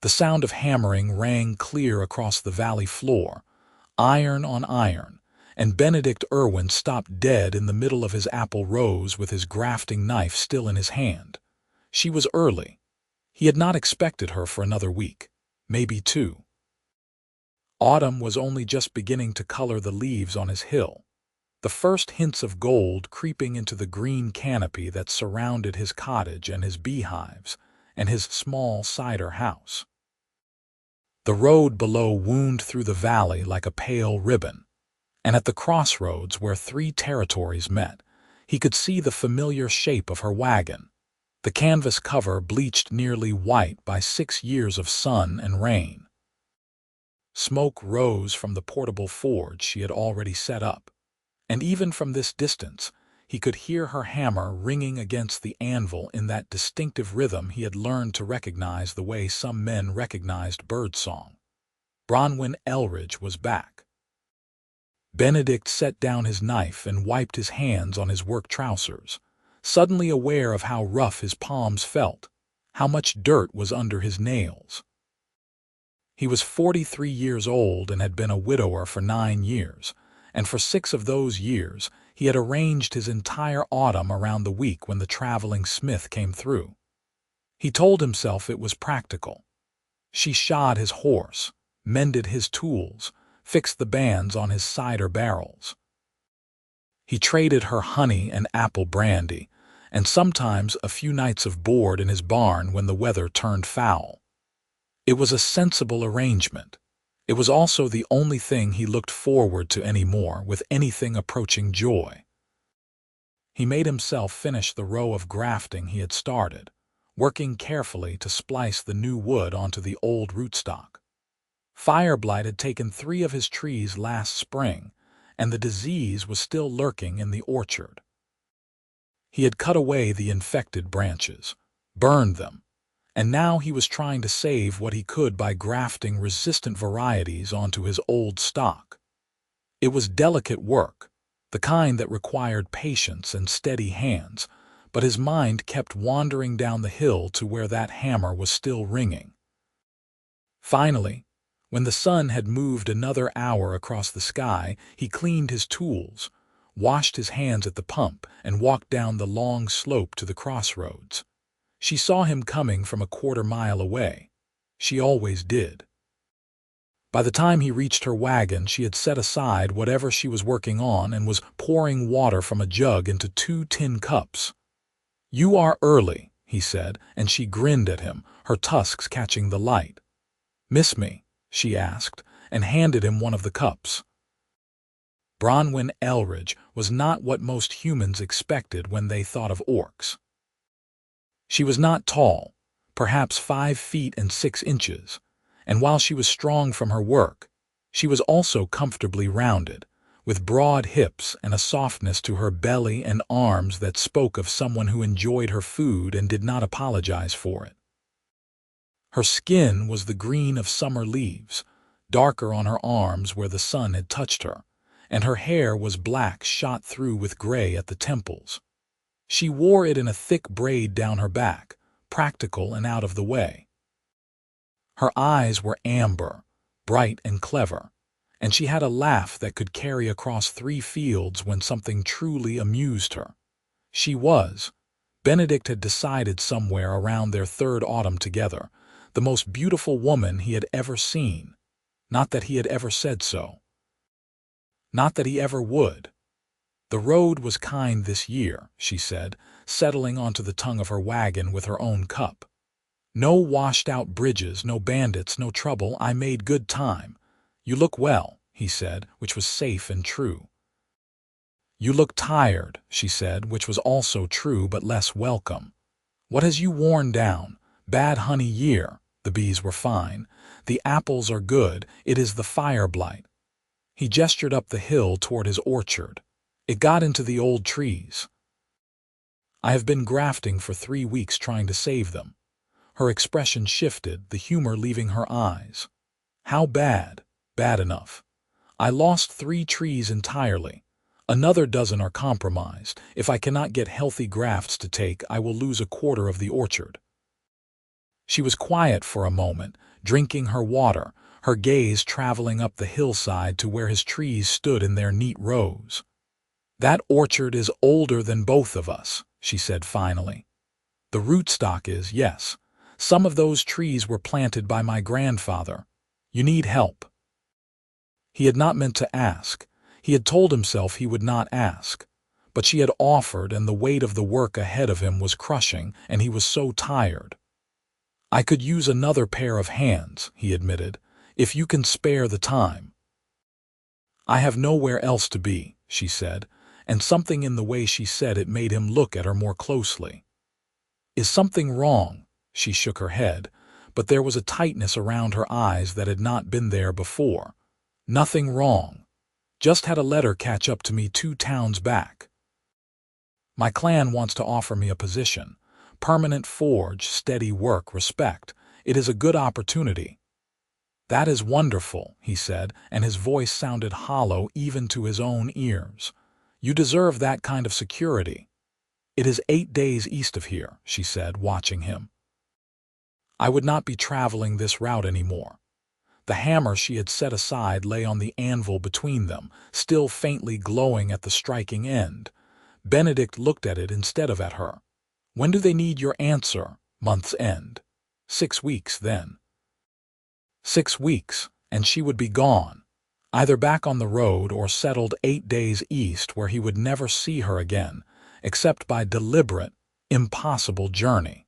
The sound of hammering rang clear across the valley floor, iron on iron, and Benedict Irwin stopped dead in the middle of his apple rows with his grafting knife still in his hand. She was early. He had not expected her for another week, maybe two. Autumn was only just beginning to color the leaves on his hill, the first hints of gold creeping into the green canopy that surrounded his cottage and his beehives and his small cider house. The road below wound through the valley like a pale ribbon, and at the crossroads where three territories met, he could see the familiar shape of her wagon, the canvas cover bleached nearly white by 6 years of sun and rain. Smoke rose from the portable forge she had already set up, and even from this distance he could hear her hammer ringing against the anvil in that distinctive rhythm he had learned to recognize the way some men recognized birdsong. Bronwyn Elridge was back. Benedict set down his knife and wiped his hands on his work trousers, suddenly aware of how rough his palms felt, how much dirt was under his nails. He was 43 years old and had been a widower for 9 years, and for 6 of those years he had arranged his entire autumn around the week when the traveling smith came through. He told himself it was practical. She shod his horse, mended his tools, fixed the bands on his cider barrels. He traded her honey and apple brandy, and sometimes a few nights of board in his barn when the weather turned foul. It was a sensible arrangement. It was also the only thing he looked forward to anymore with anything approaching joy. He made himself finish the row of grafting he had started, working carefully to splice the new wood onto the old rootstock. Fire blight had taken 3 of his trees last spring, and the disease was still lurking in the orchard. He had cut away the infected branches, burned them, and now he was trying to save what he could by grafting resistant varieties onto his old stock. It was delicate work, the kind that required patience and steady hands, but his mind kept wandering down the hill to where that hammer was still ringing. Finally, when the sun had moved another hour across the sky, he cleaned his tools, washed his hands at the pump, and walked down the long slope to the crossroads. She saw him coming from a quarter-mile away. She always did. By the time he reached her wagon, she had set aside whatever she was working on and was pouring water from a jug into 2 tin cups. "You are early," he said, and she grinned at him, her tusks catching the light. "Miss me?" she asked, and handed him one of the cups. Bronwyn Elridge was not what most humans expected when they thought of orcs. She was not tall, perhaps 5 feet and 6 inches, and while she was strong from her work, she was also comfortably rounded, with broad hips and a softness to her belly and arms that spoke of someone who enjoyed her food and did not apologize for it. Her skin was the green of summer leaves, darker on her arms where the sun had touched her, and her hair was black shot through with gray at the temples. She wore it in a thick braid down her back, practical and out of the way. Her eyes were amber, bright and clever, and she had a laugh that could carry across 3 fields when something truly amused her. She was, Benedict had decided somewhere around their 3rd autumn together, the most beautiful woman he had ever seen. Not that he had ever said so. Not that he ever would. "The road was kind this year," she said, settling onto the tongue of her wagon with her own cup. "No washed-out bridges, no bandits, no trouble. I made good time." "You look well," he said, which was safe and true. "You look tired," she said, which was also true but less welcome. "What has you worn down? Bad honey year." The bees were fine. "The apples are good. It is the fire blight." He gestured up the hill toward his orchard. "It got into the old trees. I have been grafting for 3 weeks trying to save them." Her expression shifted, the humor leaving her eyes. "How bad?" "Bad enough. I lost 3 trees entirely. Another dozen are compromised. If I cannot get healthy grafts to take, I will lose a quarter of the orchard." She was quiet for a moment, drinking her water, her gaze traveling up the hillside to where his trees stood in their neat rows. "That orchard is older than both of us," she said finally. "The rootstock is, yes. Some of those trees were planted by my grandfather. You need help." He had not meant to ask. He had told himself he would not ask. But she had offered, and the weight of the work ahead of him was crushing, and he was so tired. "I could use another pair of hands," he admitted, "if you can spare the time." "I have nowhere else to be," she said, and something in the way she said it made him look at her more closely. "Is something wrong?" She shook her head, but there was a tightness around her eyes that had not been there before. "Nothing wrong. Just had a letter catch up to me 2 towns back. My clan wants to offer me a position. Permanent forge, steady work, respect. It is a good opportunity." "That is wonderful," he said, and his voice sounded hollow even to his own ears. "You deserve that kind of security." "It is 8 days east of here," she said, watching him. "I would not be traveling this route anymore." The hammer she had set aside lay on the anvil between them, still faintly glowing at the striking end. Benedict looked at it instead of at her. "When do they need your answer?" "Month's end." 6 weeks, then. 6 weeks, and she would be gone, either back on the road or settled 8 days east where he would never see her again, except by deliberate, impossible journey.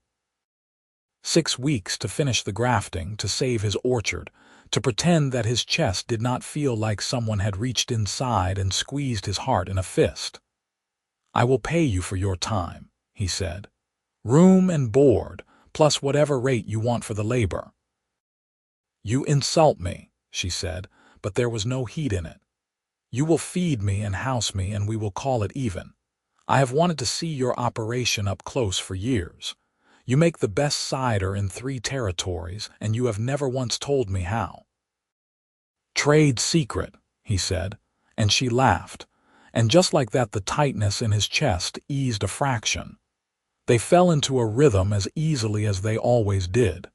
6 weeks to finish the grafting, to save his orchard, to pretend that his chest did not feel like someone had reached inside and squeezed his heart in a fist. "I will pay you for your time," he said. "Room and board, plus whatever rate you want for the labor." "You insult me," she said, but there was no heat in it. "You will feed me and house me, and we will call it even. I have wanted to see your operation up close for years. You make the best cider in 3 territories, and you have never once told me how." "Trade secret," he said, and she laughed, and just like that the tightness in his chest eased a fraction. They fell into a rhythm as easily as they always did.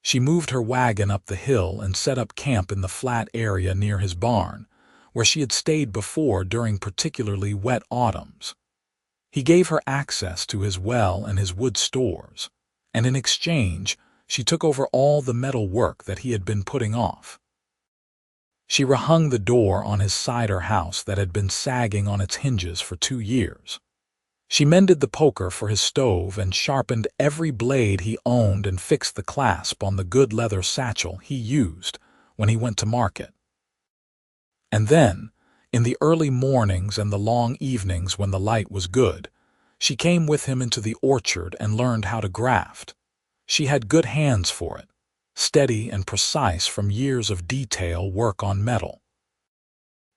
She moved her wagon up the hill and set up camp in the flat area near his barn, where she had stayed before during particularly wet autumns. He gave her access to his well and his wood stores, and in exchange she took over all the metal work that he had been putting off. She rehung the door on his cider house that had been sagging on its hinges for 2 years. She mended the poker for his stove and sharpened every blade he owned and fixed the clasp on the good leather satchel he used when he went to market. And then, in the early mornings and the long evenings when the light was good, she came with him into the orchard and learned how to graft. She had good hands for it, steady and precise from years of detail work on metal.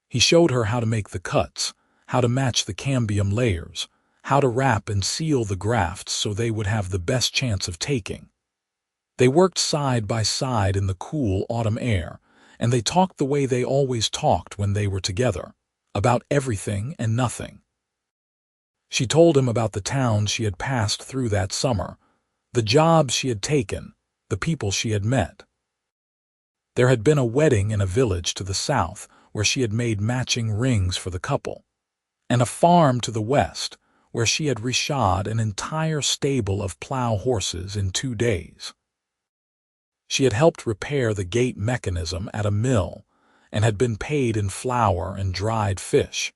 He showed her how to make the cuts, how to match the cambium layers, how to wrap and seal the grafts so they would have the best chance of taking. They worked side by side in the cool autumn air, and they talked the way they always talked when they were together, about everything and nothing. She told him about the towns she had passed through that summer, the jobs she had taken, the people she had met. There had been a wedding in a village to the south where she had made matching rings for the couple, and a farm to the west where she had reshod an entire stable of plow horses in 2 days. She had helped repair the gate mechanism at a mill and had been paid in flour and dried fish,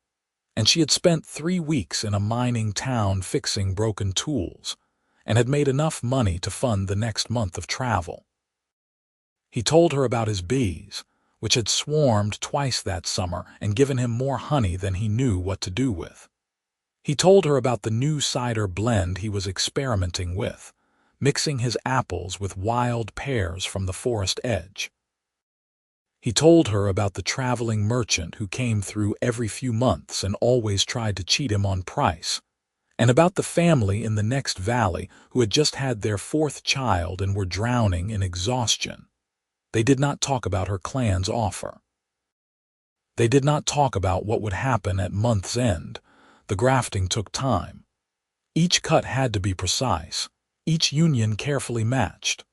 and she had spent 3 weeks in a mining town fixing broken tools and had made enough money to fund the next month of travel. He told her about his bees, which had swarmed twice that summer and given him more honey than he knew what to do with. He told her about the new cider blend he was experimenting with, mixing his apples with wild pears from the forest edge. He told her about the traveling merchant who came through every few months and always tried to cheat him on price, and about the family in the next valley who had just had their 4th child and were drowning in exhaustion. They did not talk about her clan's offer. They did not talk about what would happen at month's end. The grafting took time. Each cut had to be precise, each union carefully matched.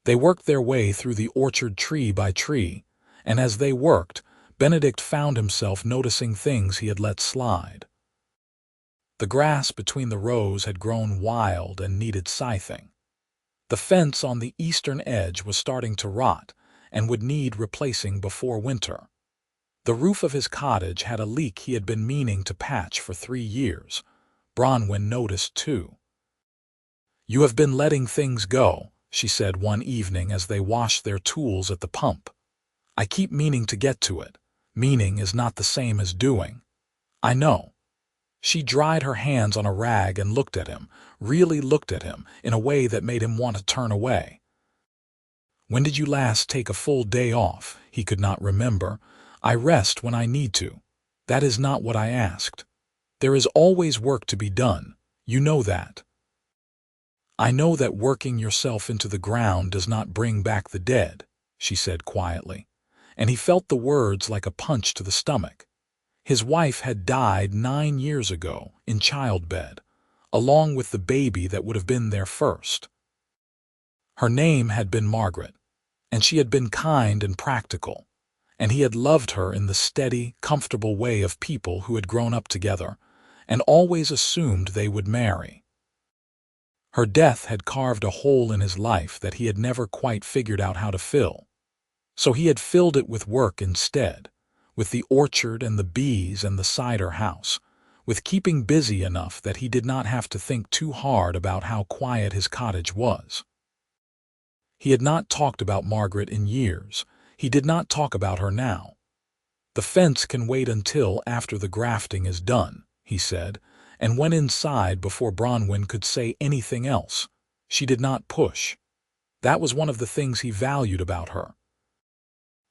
They worked their way through the orchard tree by tree, and as they worked, Benedict found himself noticing things he had let slide. The grass between the rows had grown wild and needed scything. The fence on the eastern edge was starting to rot and would need replacing before winter. The roof of his cottage had a leak he had been meaning to patch for 3 years. Bronwyn noticed too. "You have been letting things go," she said one evening as they washed their tools at the pump. "I keep meaning to get to it. Meaning is not the same as doing." "I know." She dried her hands on a rag and looked at him, really looked at him, in a way that made him want to turn away. "When did you last take a full day off?" He could not remember. "I rest when I need to. That is not what I asked. There is always work to be done. You know that." "I know that working yourself into the ground does not bring back the dead," she said quietly, and he felt the words like a punch to the stomach. His wife had died 9 years ago in childbed, along with the baby that would have been there first. Her name had been Margaret, and she had been kind and practical, and he had loved her in the steady, comfortable way of people who had grown up together and always assumed they would marry. Her death had carved a hole in his life that he had never quite figured out how to fill. So he had filled it with work instead, with the orchard and the bees and the cider house, with keeping busy enough that he did not have to think too hard about how quiet his cottage was. He had not talked about Margaret in years. He did not talk about her now. "The fence can wait until after the grafting is done," he said, and went inside before Bronwyn could say anything else. She did not push. That was one of the things he valued about her.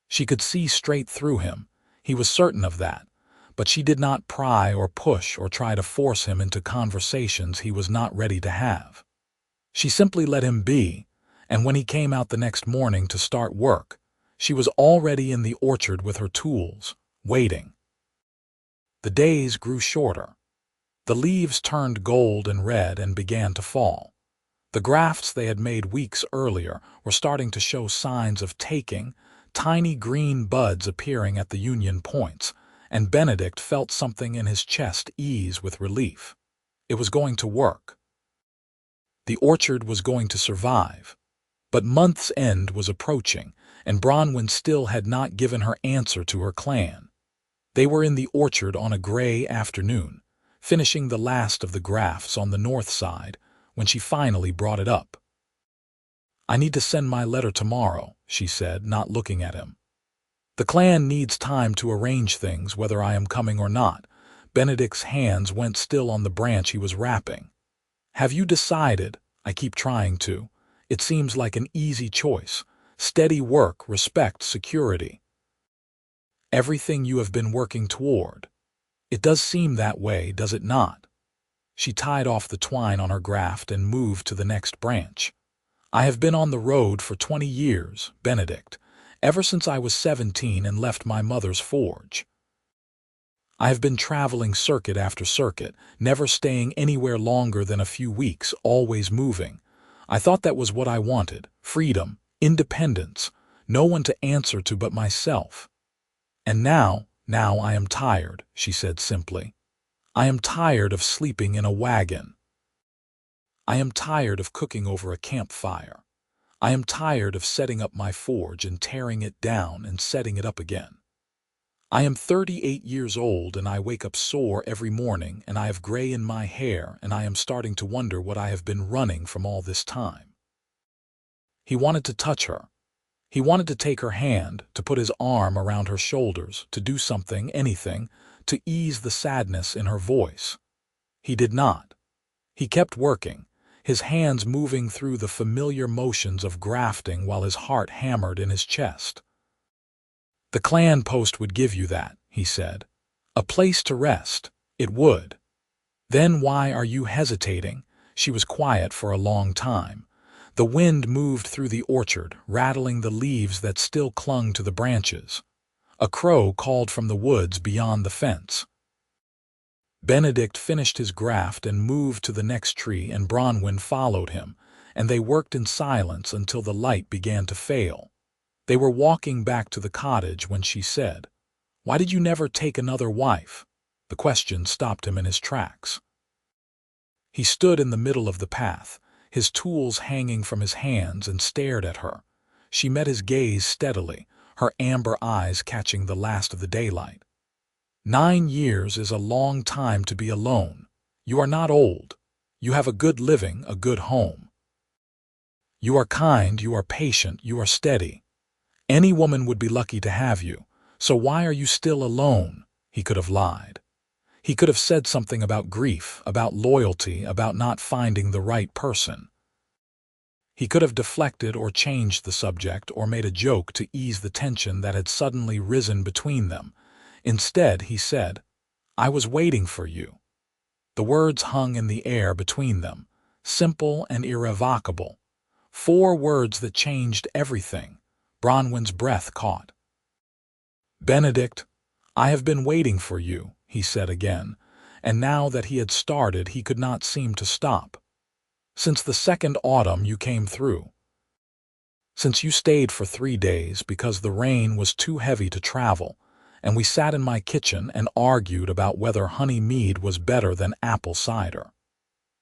She could see straight through him. He was certain of that, but she did not pry or push or try to force him into conversations he was not ready to have. She simply let him be, and when he came out the next morning to start work, she was already in the orchard with her tools, waiting. The days grew shorter. The leaves turned gold and red and began to fall. The grafts they had made weeks earlier were starting to show signs of taking, tiny green buds appearing at the union points, and Benedict felt something in his chest ease with relief. It was going to work. The orchard was going to survive. But month's end was approaching, and Bronwyn still had not given her answer to her clan. They were in the orchard on a gray afternoon, finishing the last of the grafts on the north side, when she finally brought it up. "I need to send my letter tomorrow," she said, not looking at him. "The clan needs time to arrange things, whether I am coming or not." Benedict's hands went still on the branch he was wrapping. "Have you decided?" "I keep trying to. It seems like an easy choice. Steady work, respect, security. Everything you have been working toward. It does seem that way, does it not?" She tied off the twine on her graft and moved to the next branch. "I have been on the road for 20 years, Benedict, ever since I was 17 and left my mother's forge. I have been traveling circuit after circuit, never staying anywhere longer than a few weeks, always moving. I thought that was what I wanted, freedom, independence, no one to answer to but myself. And now I am tired," she said simply. "I am tired of sleeping in a wagon. I am tired of cooking over a campfire. I am tired of setting up my forge and tearing it down and setting it up again. I am 38 years old and I wake up sore every morning and I have gray in my hair and I am starting to wonder what I have been running from all this time." He wanted to touch her. He wanted to take her hand, to put his arm around her shoulders, to do something, anything, to ease the sadness in her voice. He did not. He kept working, his hands moving through the familiar motions of grafting while his heart hammered in his chest. "The clan post would give you that," he said. "A place to rest. It would. Then why are you hesitating?" She was quiet for a long time. The wind moved through the orchard, rattling the leaves that still clung to the branches. A crow called from the woods beyond the fence. Benedict finished his graft and moved to the next tree, and Bronwyn followed him, and they worked in silence until the light began to fail. They were walking back to the cottage when she said, "Why did you never take another wife?" The question stopped him in his tracks. He stood in the middle of the path, his tools hanging from his hands, and stared at her. She met his gaze steadily, her amber eyes catching the last of the daylight. 9 years is a long time to be alone. You are not old. You have a good living, a good home. You are kind, you are patient, you are steady. Any woman would be lucky to have you. So why are you still alone? He could have lied. He could have said something about grief, about loyalty, about not finding the right person. He could have deflected or changed the subject or made a joke to ease the tension that had suddenly risen between them. Instead, he said, "I was waiting for you." The words hung in the air between them, simple and irrevocable. 4 words that changed everything. Bronwyn's breath caught. "Benedict, I have been waiting for you," he said again, and now that he had started he could not seem to stop. "Since the second autumn you came through. Since you stayed for 3 days because the rain was too heavy to travel, and we sat in my kitchen and argued about whether honey mead was better than apple cider.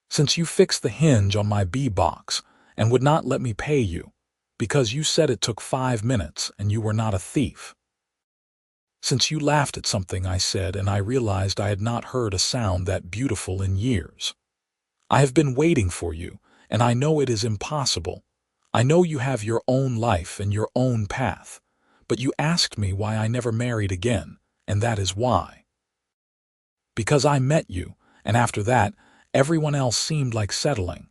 Since you fixed the hinge on my bee-box and would not let me pay you, because you said it took 5 minutes and you were not a thief. Since you laughed at something I said and I realized I had not heard a sound that beautiful in years. I have been waiting for you, and I know it is impossible. I know you have your own life and your own path. But you asked me why I never married again, and that is why. Because I met you, and after that, everyone else seemed like settling."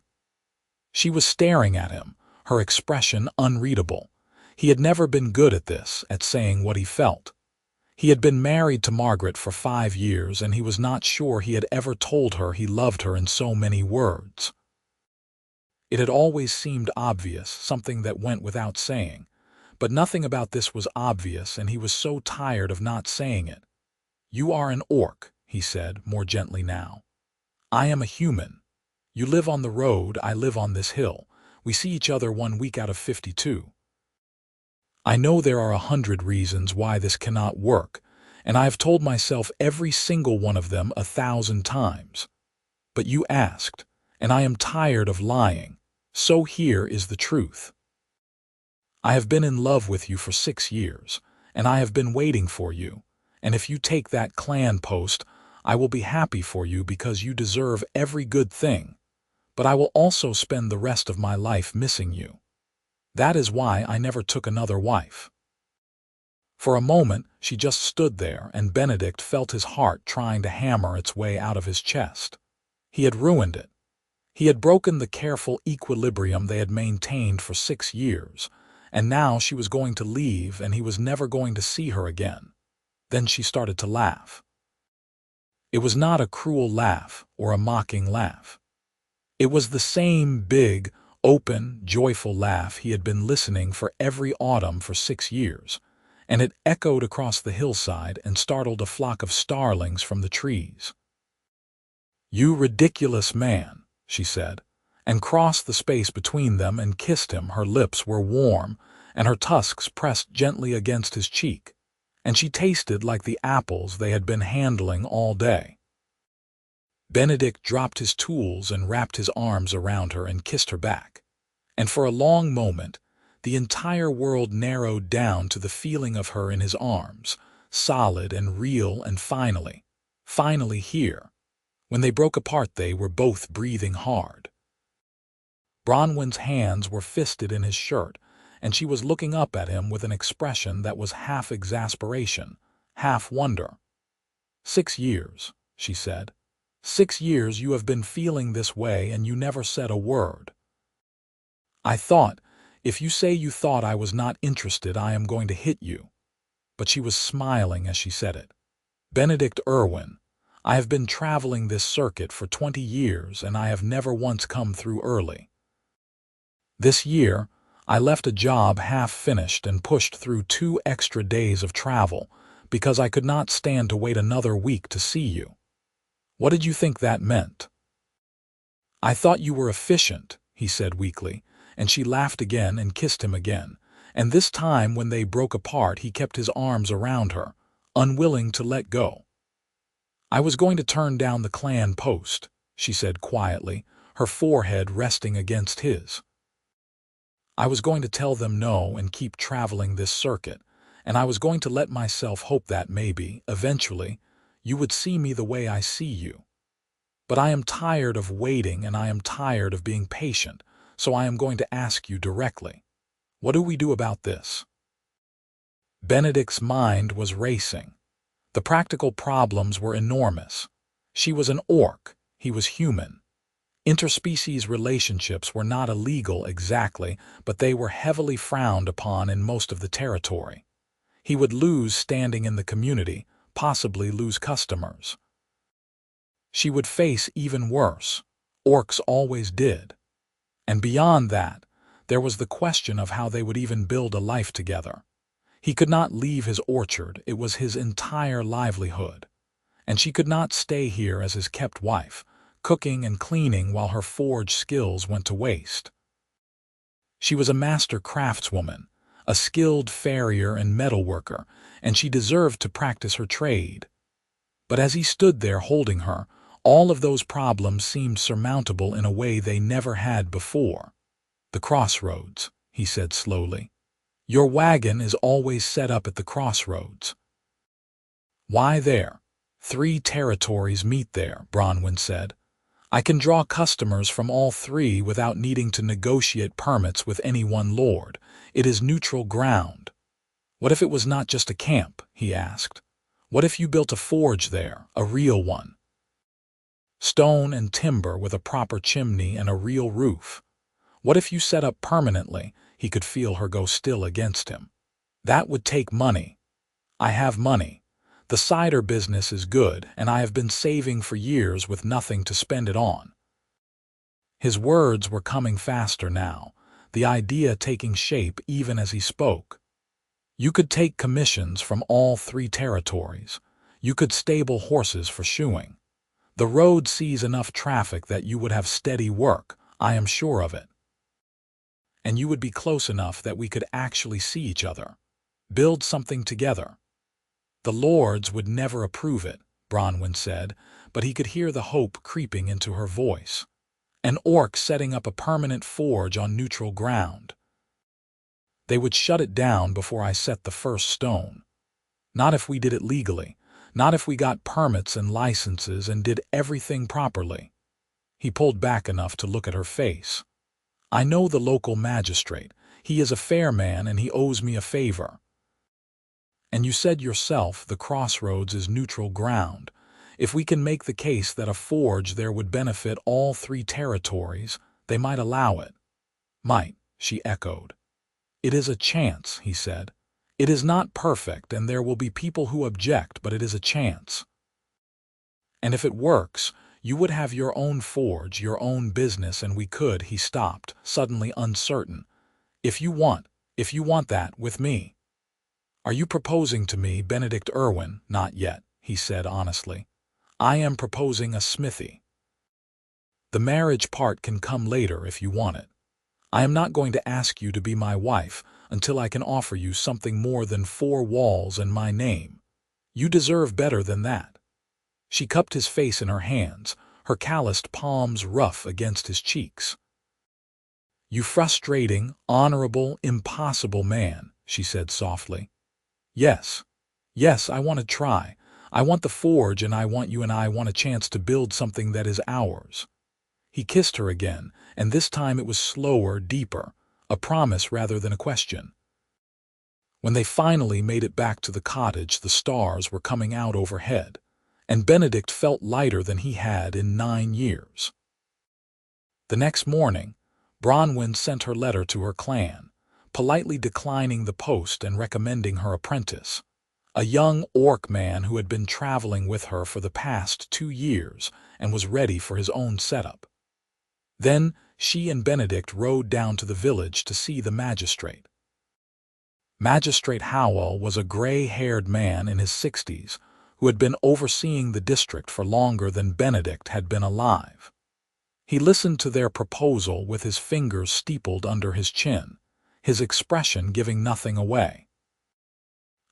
She was staring at him, her expression unreadable. He had never been good at this, at saying what he felt. He had been married to Margaret for 5 years, and he was not sure he had ever told her he loved her in so many words. It had always seemed obvious, something that went without saying. But nothing about this was obvious, and he was so tired of not saying it. "You are an orc," he said, more gently now. "I am a human. You live on the road, I live on this hill. We see each other 1 week out of 52. I know there are 100 reasons why this cannot work, and I have told myself every single one of them 1,000 times. But you asked, and I am tired of lying, so here is the truth. I have been in love with you for 6 years, and I have been waiting for you, and if you take that clan post, I will be happy for you because you deserve every good thing, but I will also spend the rest of my life missing you. That is why I never took another wife." For a moment, she just stood there, and Benedict felt his heart trying to hammer its way out of his chest. He had ruined it. He had broken the careful equilibrium they had maintained for 6 years, and now she was going to leave and he was never going to see her again. Then she started to laugh. It was not a cruel laugh or a mocking laugh. It was the same big, open, joyful laugh he had been listening for every autumn for 6 years, and it echoed across the hillside and startled a flock of starlings from the trees. "You ridiculous man," she said, and crossed the space between them and kissed him. Her lips were warm, and her tusks pressed gently against his cheek, and she tasted like the apples they had been handling all day. Benedict dropped his tools and wrapped his arms around her and kissed her back. And for a long moment, the entire world narrowed down to the feeling of her in his arms, solid and real, and finally here. When they broke apart, they were both breathing hard. Bronwyn's hands were fisted in his shirt, and she was looking up at him with an expression that was half exasperation, half wonder. 6 years, she said. 6 years you have been feeling this way and you never said a word. I thought, if you say you thought I was not interested, I am going to hit you. But she was smiling as she said it. Benedict Irwin, I have been traveling this circuit for 20 years and I have never once come through early. This year, I left a job half-finished and pushed through 2 extra days of travel because I could not stand to wait another week to see you. What did you think that meant? I thought you were efficient, he he said weakly, and she laughed again and kissed him again, and this time when they broke apart he kept his arms around her, unwilling to let go. "I was going to turn down the clan post," she said quietly, her forehead resting against his. "I was going to tell them no and keep traveling this circuit, and I was going to let myself hope that maybe, eventually, you would see me the way I see you. But I am tired of waiting and I am tired of being patient, so I am going to ask you directly. What do we do about this?" Benedict's mind was racing. The practical problems were enormous. She was an orc, he was human. Interspecies relationships were not illegal exactly, but they were heavily frowned upon in most of the territory. He would lose standing in the community, possibly lose customers. She would face even worse. Orcs always did. And beyond that, there was the question of how they would even build a life together. He could not leave his orchard, it was his entire livelihood. And she could not stay here as his kept wife, cooking and cleaning while her forge skills went to waste. She was a master craftswoman, a skilled farrier and metalworker, and she deserved to practice her trade. But as he stood there holding her, all of those problems seemed surmountable in a way they never had before. "The crossroads," he said slowly. "Your wagon is always set up at the crossroads." "Why there? 3 territories meet there," Bronwyn said. "I can draw customers from all 3 without needing to negotiate permits with any one lord. It is neutral ground." "What if it was not just a camp?" he asked. "What if you built a forge there, a real one? Stone and timber with a proper chimney and a real roof. What if you set up permanently?" He could feel her go still against him. "That would take money. I have money. The cider business is good, and I have been saving for years with nothing to spend it on." His words were coming faster now, the idea taking shape even as he spoke. "You could take commissions from all 3 territories. You could stable horses for shoeing. The road sees enough traffic that you would have steady work, I am sure of it. And you would be close enough that we could actually see each other. Build something together." "The lords would never approve it," Bronwyn said, but he could hear the hope creeping into her voice. "An orc setting up a permanent forge on neutral ground. They would shut it down before I set the first stone. Not if we did it legally, not if we got permits and licenses and did everything properly." He pulled back enough to look at her face. "I know the local magistrate. He is a fair man and he owes me a favor. And you said yourself the crossroads is neutral ground. If we can make the case that a forge there would benefit all 3 territories, they might allow it." "Might," she echoed. "It is a chance," he said. "It is not perfect and there will be people who object, but it is a chance. And if it works, you would have your own forge, your own business, and we could," he stopped, suddenly uncertain. If you want that with me." "Are you proposing to me, Benedict Irwin?" "Not yet," he said honestly. "I am proposing a smithy. The marriage part can come later if you want it. I am not going to ask you to be my wife until I can offer you something more than 4 walls and my name. You deserve better than that." She cupped his face in her hands, her calloused palms rough against his cheeks. "You frustrating, honorable, impossible man," she said softly. Yes, I want to try. I want the forge and I want you and I want a chance to build something that is ours." He kissed her again, and this time it was slower, deeper, a promise rather than a question. When they finally made it back to the cottage, the stars were coming out overhead, and Benedict felt lighter than he had in 9 years. The next morning, Bronwyn sent her letter to her clan, politely declining the post and recommending her apprentice, a young orc man who had been traveling with her for the past 2 years and was ready for his own setup. Then she and Benedict rode down to the village to see the magistrate. Magistrate Howell was a gray-haired man in his 60s who had been overseeing the district for longer than Benedict had been alive. He listened to their proposal with his fingers steepled under his chin, his expression giving nothing away.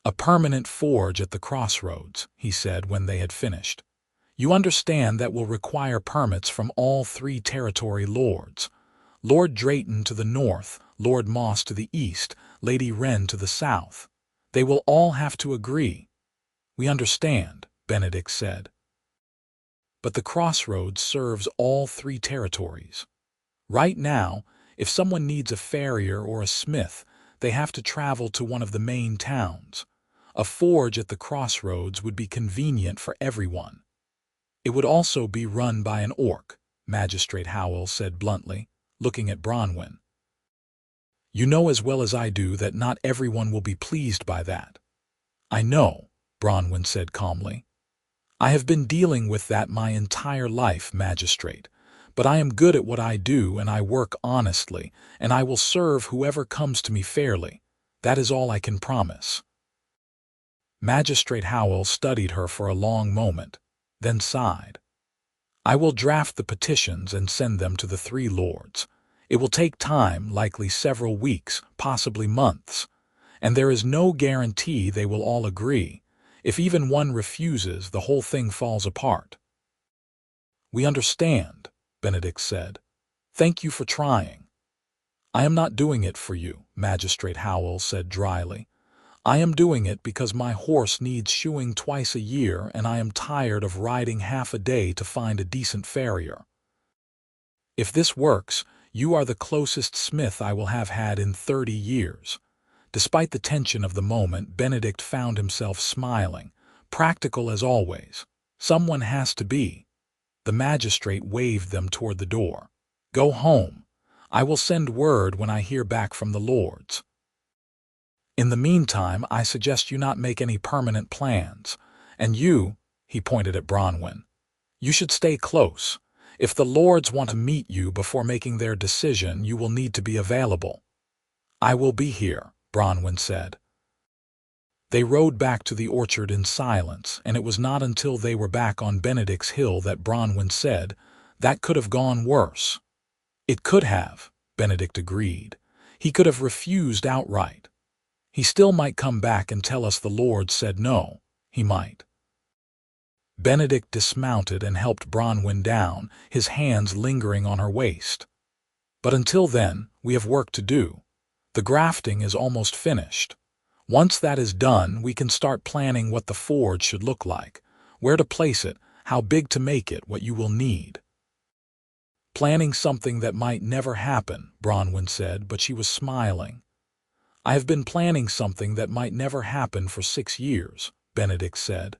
"A permanent forge at the crossroads," he said when they had finished. "You understand that will require permits from all 3 territory lords. Lord Drayton to the north, Lord Moss to the east, Lady Wren to the south. They will all have to agree." "We understand," Benedict said. "But the crossroads serves all 3 territories. Right now, if someone needs a farrier or a smith, they have to travel to one of the main towns. A forge at the crossroads would be convenient for everyone." "It would also be run by an orc," Magistrate Howell said bluntly, looking at Bronwyn. "You know as well as I do that not everyone will be pleased by that." "I know," Bronwyn said calmly. "I have been dealing with that my entire life, Magistrate, but I am good at what I do and I work honestly, and I will serve whoever comes to me fairly. That is all I can promise." Magistrate Howell studied her for a long moment, then sighed. "I will draft the petitions and send them to the 3 lords. It will take time, likely several weeks, possibly months, and there is no guarantee they will all agree. If even one refuses, the whole thing falls apart." "We understand," Benedict said. "Thank you for trying." "I am not doing it for you," Magistrate Howell said dryly. "I am doing it because my horse needs shoeing twice a year and I am tired of riding half a day to find a decent farrier. If this works, you are the closest smith I will have had in 30 years. Despite the tension of the moment, Benedict found himself smiling, practical as always. Someone has to be. The magistrate waved them toward the door. "Go home. I will send word when I hear back from the lords. In the meantime, I suggest you not make any permanent plans. And you," he pointed at Bronwyn, "you should stay close. If the lords want to meet you before making their decision, you will need to be available." "I will be here," Bronwyn said. They rode back to the orchard in silence, and it was not until they were back on Benedict's Hill that Bronwyn said, "That could have gone worse." "It could have," Benedict agreed. "He could have refused outright. He still might come back and tell us the lords said no. He might." Benedict dismounted and helped Bronwyn down, his hands lingering on her waist. "But until then, we have work to do. The grafting is almost finished. Once that is done, we can start planning what the forge should look like, where to place it, how big to make it, what you will need." "Planning something that might never happen," Bronwyn said, but she was smiling. "I have been planning something that might never happen for 6 years, Benedict said.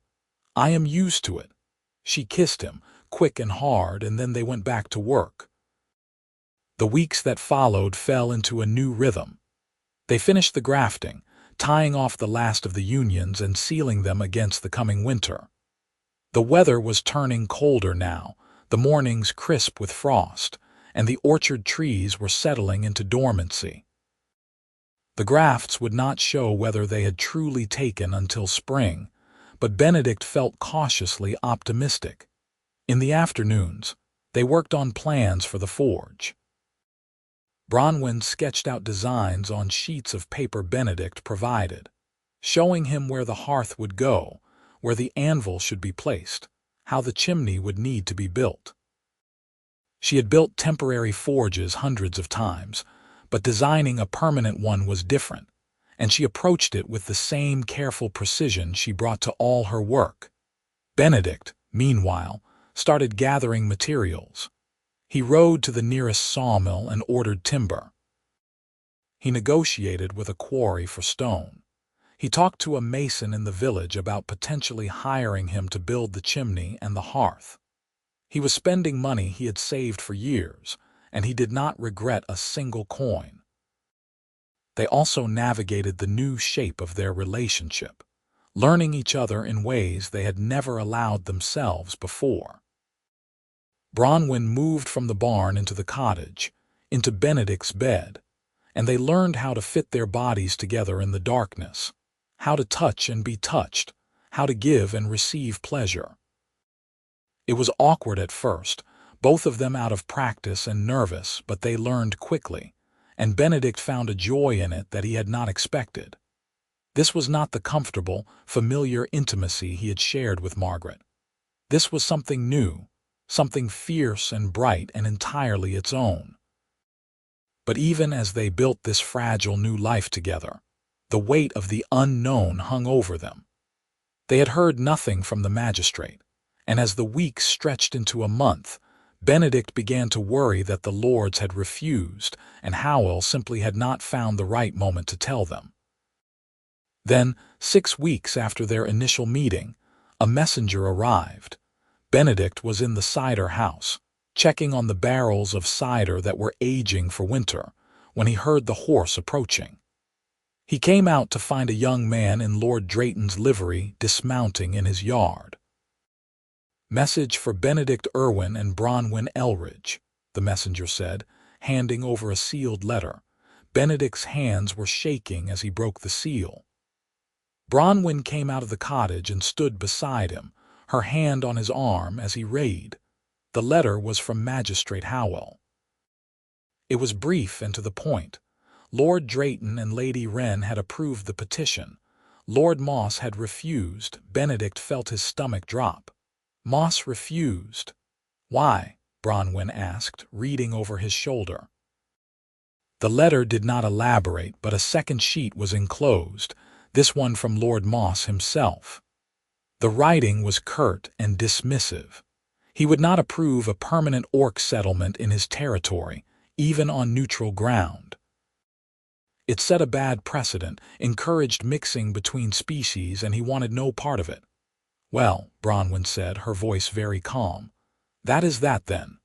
"I am used to it." She kissed him, quick and hard, and then they went back to work. The weeks that followed fell into a new rhythm. They finished the grafting, tying off the last of the unions and sealing them against the coming winter. The weather was turning colder now, the mornings crisp with frost, and the orchard trees were settling into dormancy. The grafts would not show whether they had truly taken until spring, but Benedict felt cautiously optimistic. In the afternoons, they worked on plans for the forge. Bronwyn sketched out designs on sheets of paper Benedict provided, showing him where the hearth would go, where the anvil should be placed, how the chimney would need to be built. She had built temporary forges hundreds of times, but designing a permanent one was different, and she approached it with the same careful precision she brought to all her work. Benedict, meanwhile, started gathering materials. He rode to the nearest sawmill and ordered timber. He negotiated with a quarry for stone. He talked to a mason in the village about potentially hiring him to build the chimney and the hearth. He was spending money he had saved for years, and he did not regret a single coin. They also navigated the new shape of their relationship, learning each other in ways they had never allowed themselves before. Bronwyn moved from the barn into the cottage, into Benedict's bed, and they learned how to fit their bodies together in the darkness, how to touch and be touched, how to give and receive pleasure. It was awkward at first, both of them out of practice and nervous, but they learned quickly, and Benedict found a joy in it that he had not expected. This was not the comfortable, familiar intimacy he had shared with Margaret. This was something new, something fierce and bright and entirely its own. But even as they built this fragile new life together, the weight of the unknown hung over them. They had heard nothing from the magistrate, and as the weeks stretched into a month, Benedict began to worry that the lords had refused and Howell simply had not found the right moment to tell them. Then, 6 weeks after their initial meeting, a messenger arrived. Benedict was in the cider house, checking on the barrels of cider that were aging for winter, when he heard the horse approaching. He came out to find a young man in Lord Drayton's livery dismounting in his yard. "Message for Benedict Irwin and Bronwyn Elridge," the messenger said, handing over a sealed letter. Benedict's hands were shaking as he broke the seal. Bronwyn came out of the cottage and stood beside him, her hand on his arm as he read. The letter was from Magistrate Howell. It was brief and to the point. Lord Drayton and Lady Wren had approved the petition. Lord Moss had refused. Benedict felt his stomach drop. Moss refused. "Why?" Bronwyn asked, reading over his shoulder. The letter did not elaborate, but a second sheet was enclosed, this one from Lord Moss himself. The writing was curt and dismissive. He would not approve a permanent orc settlement in his territory, even on neutral ground. It set a bad precedent, encouraged mixing between species, and he wanted no part of it. "Well," Bronwyn said, her voice very calm, "that is that then."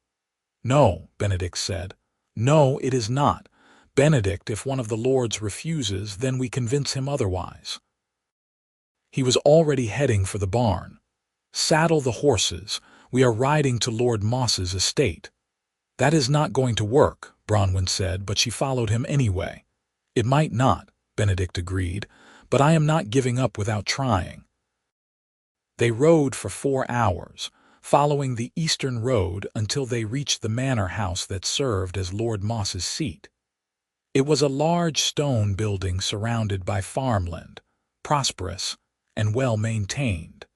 "No," Benedict said. "No, it is not. Benedict, if one of the lords refuses, then we convince him otherwise." He was already heading for the barn. "Saddle the horses. We are riding to Lord Moss's estate." "That is not going to work," Bronwyn said, but she followed him anyway. "It might not," Benedict agreed, "but I am not giving up without trying." They rode for 4 hours, following the eastern road until they reached the manor house that served as Lord Moss's seat. It was a large stone building surrounded by farmland, prosperous and well-maintained.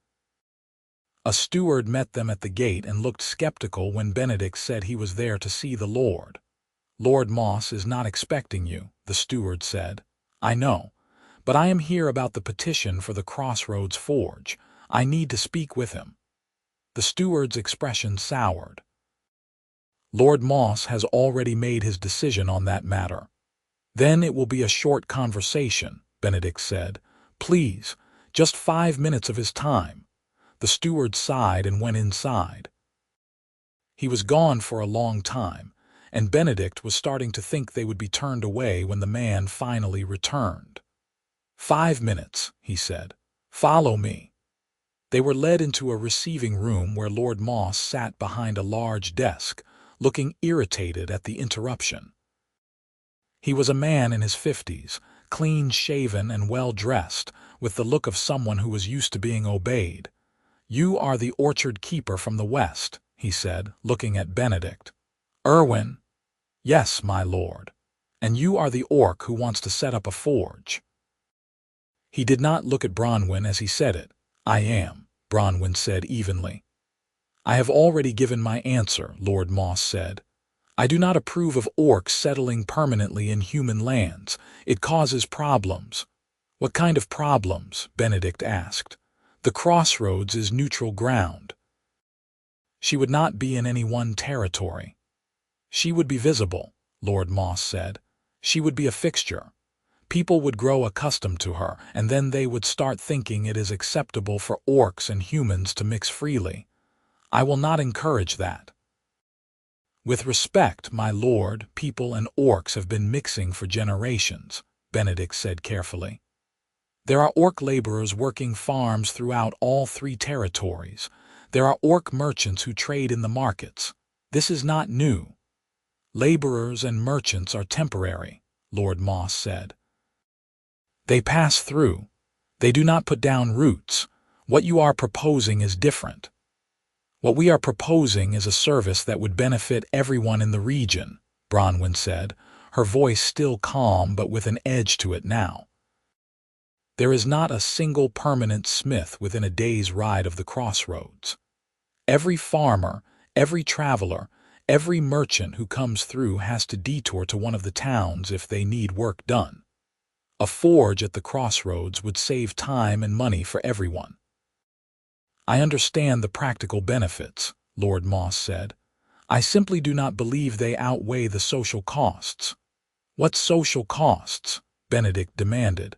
A steward met them at the gate and looked skeptical when Benedict said he was there to see the lord. "Lord Moss is not expecting you," the steward said. "I know, but I am here about the petition for the Crossroads Forge. I need to speak with him." The steward's expression soured. "Lord Moss has already made his decision on that matter." "Then it will be a short conversation," Benedict said. "Please, just 5 minutes of his time." The steward sighed and went inside. He was gone for a long time, and Benedict was starting to think they would be turned away when the man finally returned. "5 minutes," he said. "Follow me." They were led into a receiving room where Lord Moss sat behind a large desk, looking irritated at the interruption. He was a man in his 50s, clean-shaven and well-dressed, with the look of someone who was used to being obeyed. "You are the orchard keeper from the west," he said, looking at Benedict. "Irwin?" "Yes, my lord." "And you are the orc who wants to set up a forge." He did not look at Bronwyn as he said it. "I am," Bronwyn said evenly. "I have already given my answer," Lord Moss said. "I do not approve of orcs settling permanently in human lands. It causes problems." "What kind of problems?" Benedict asked. "The Crossroads is neutral ground." "She would not be in any one territory." "She would be visible," Lord Moss said. "She would be a fixture. People would grow accustomed to her, and then they would start thinking it is acceptable for orcs and humans to mix freely. I will not encourage that." "With respect, my lord, people and orcs have been mixing for generations," Benedict said carefully. "There are orc laborers working farms throughout all 3 territories. There are orc merchants who trade in the markets. This is not new." "Laborers and merchants are temporary," Lord Moss said. "They pass through. They do not put down roots. What you are proposing is different." What we are proposing is a service that would benefit everyone in the region, Bronwyn said, her voice still calm but with an edge to it now. There is not a single permanent smith within a day's ride of the crossroads. Every farmer, every traveler, every merchant who comes through has to detour to one of the towns if they need work done. A forge at the crossroads would save time and money for everyone. I understand the practical benefits, Lord Moss said. I simply do not believe they outweigh the social costs. What social costs? Benedict demanded.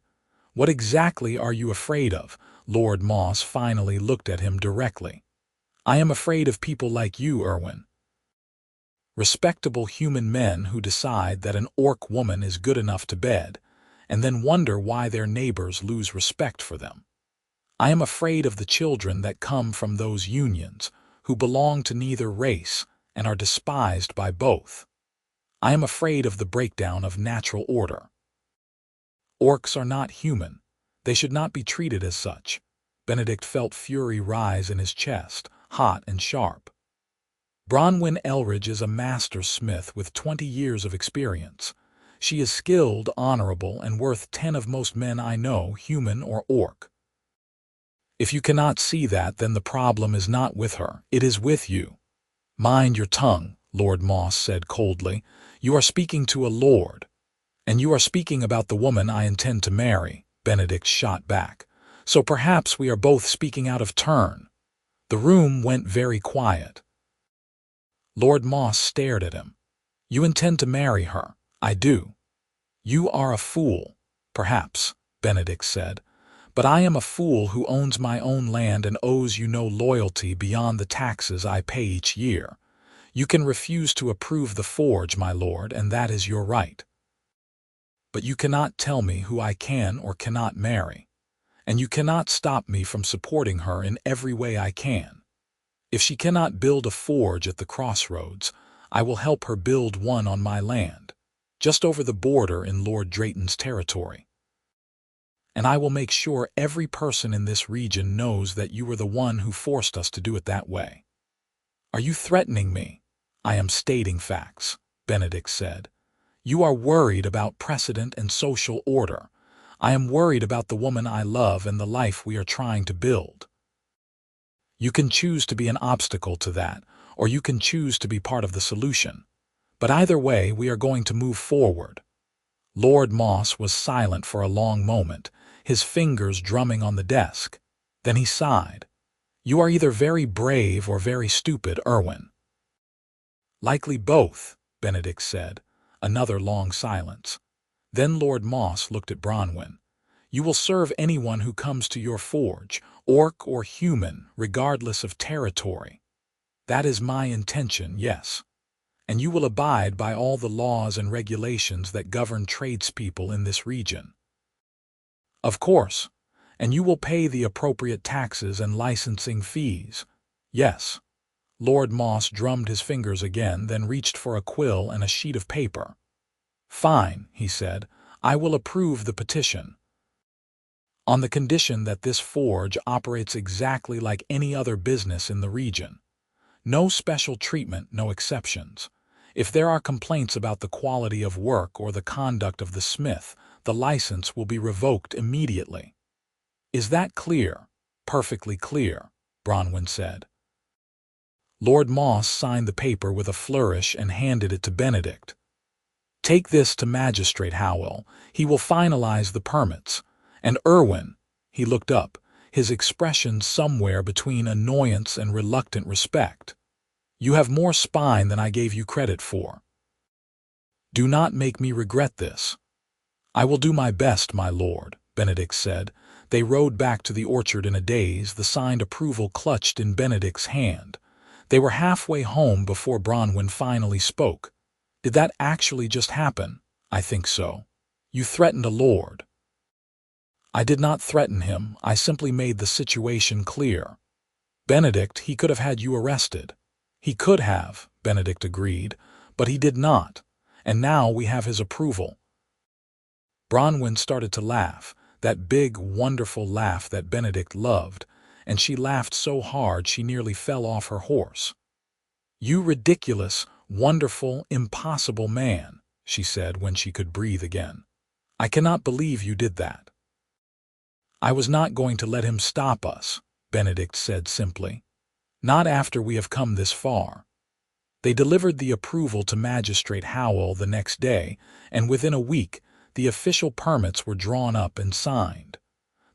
What exactly are you afraid of? Lord Moss finally looked at him directly. I am afraid of people like you, Irwin. Respectable human men who decide that an orc woman is good enough to bed, and then wonder why their neighbors lose respect for them. I am afraid of the children that come from those unions, who belong to neither race and are despised by both. I am afraid of the breakdown of natural order. Orcs are not human. They should not be treated as such. Benedict felt fury rise in his chest, hot and sharp. Bronwyn Elridge is a master smith with 20 years of experience. She is skilled, honorable, and worth 10 of most men I know, human or orc. If you cannot see that, then the problem is not with her, it is with you. Mind your tongue, Lord Moss said coldly. You are speaking to a lord. And you are speaking about the woman I intend to marry, Benedict shot back. So perhaps we are both speaking out of turn. The room went very quiet. Lord Moss stared at him. You intend to marry her. I do. You are a fool, perhaps, Benedict said. But I am a fool who owns my own land and owes you no loyalty beyond the taxes I pay each year. You can refuse to approve the forge, my lord, and that is your right. But you cannot tell me who I can or cannot marry, and you cannot stop me from supporting her in every way I can. If she cannot build a forge at the crossroads, I will help her build one on my land, just over the border in Lord Drayton's territory. And I will make sure every person in this region knows that you were the one who forced us to do it that way. Are you threatening me? I am stating facts, Benedict said. You are worried about precedent and social order. I am worried about the woman I love and the life we are trying to build. You can choose to be an obstacle to that, or you can choose to be part of the solution. But either way, we are going to move forward. Lord Moss was silent for a long moment, his fingers drumming on the desk. Then he sighed. You are either very brave or very stupid, Irwin. Likely both, Benedict said. Another long silence. Then Lord Moss looked at Bronwyn. You will serve anyone who comes to your forge, orc or human, regardless of territory. That is my intention, yes. And you will abide by all the laws and regulations that govern tradespeople in this region. Of course, and you will pay the appropriate taxes and licensing fees. Yes. Lord Moss drummed his fingers again, then reached for a quill and a sheet of paper. Fine, he said. I will approve the petition. On the condition that this forge operates exactly like any other business in the region. No special treatment, no exceptions. If there are complaints about the quality of work or the conduct of the smith, the license will be revoked immediately. Is that clear? Perfectly clear, Bronwyn said. Lord Moss signed the paper with a flourish and handed it to Benedict. Take this to Magistrate Howell. He will finalize the permits. And Irwin, he looked up, his expression somewhere between annoyance and reluctant respect. You have more spine than I gave you credit for. Do not make me regret this. I will do my best, my lord, Benedict said. They rode back to the orchard in a daze, the signed approval clutched in Benedict's hand. They were halfway home before Bronwyn finally spoke. Did that actually just happen? I think so. You threatened a lord. I did not threaten him, I simply made the situation clear. Benedict, he could have had you arrested. He could have, Benedict agreed, but he did not, and now we have his approval. Bronwyn started to laugh, that big, wonderful laugh that Benedict loved, and she laughed so hard she nearly fell off her horse. "You ridiculous, wonderful, impossible man," she said when she could breathe again. "I cannot believe you did that." "I was not going to let him stop us," Benedict said simply. "Not after we have come this far." They delivered the approval to Magistrate Howell the next day, and within a week the official permits were drawn up and signed.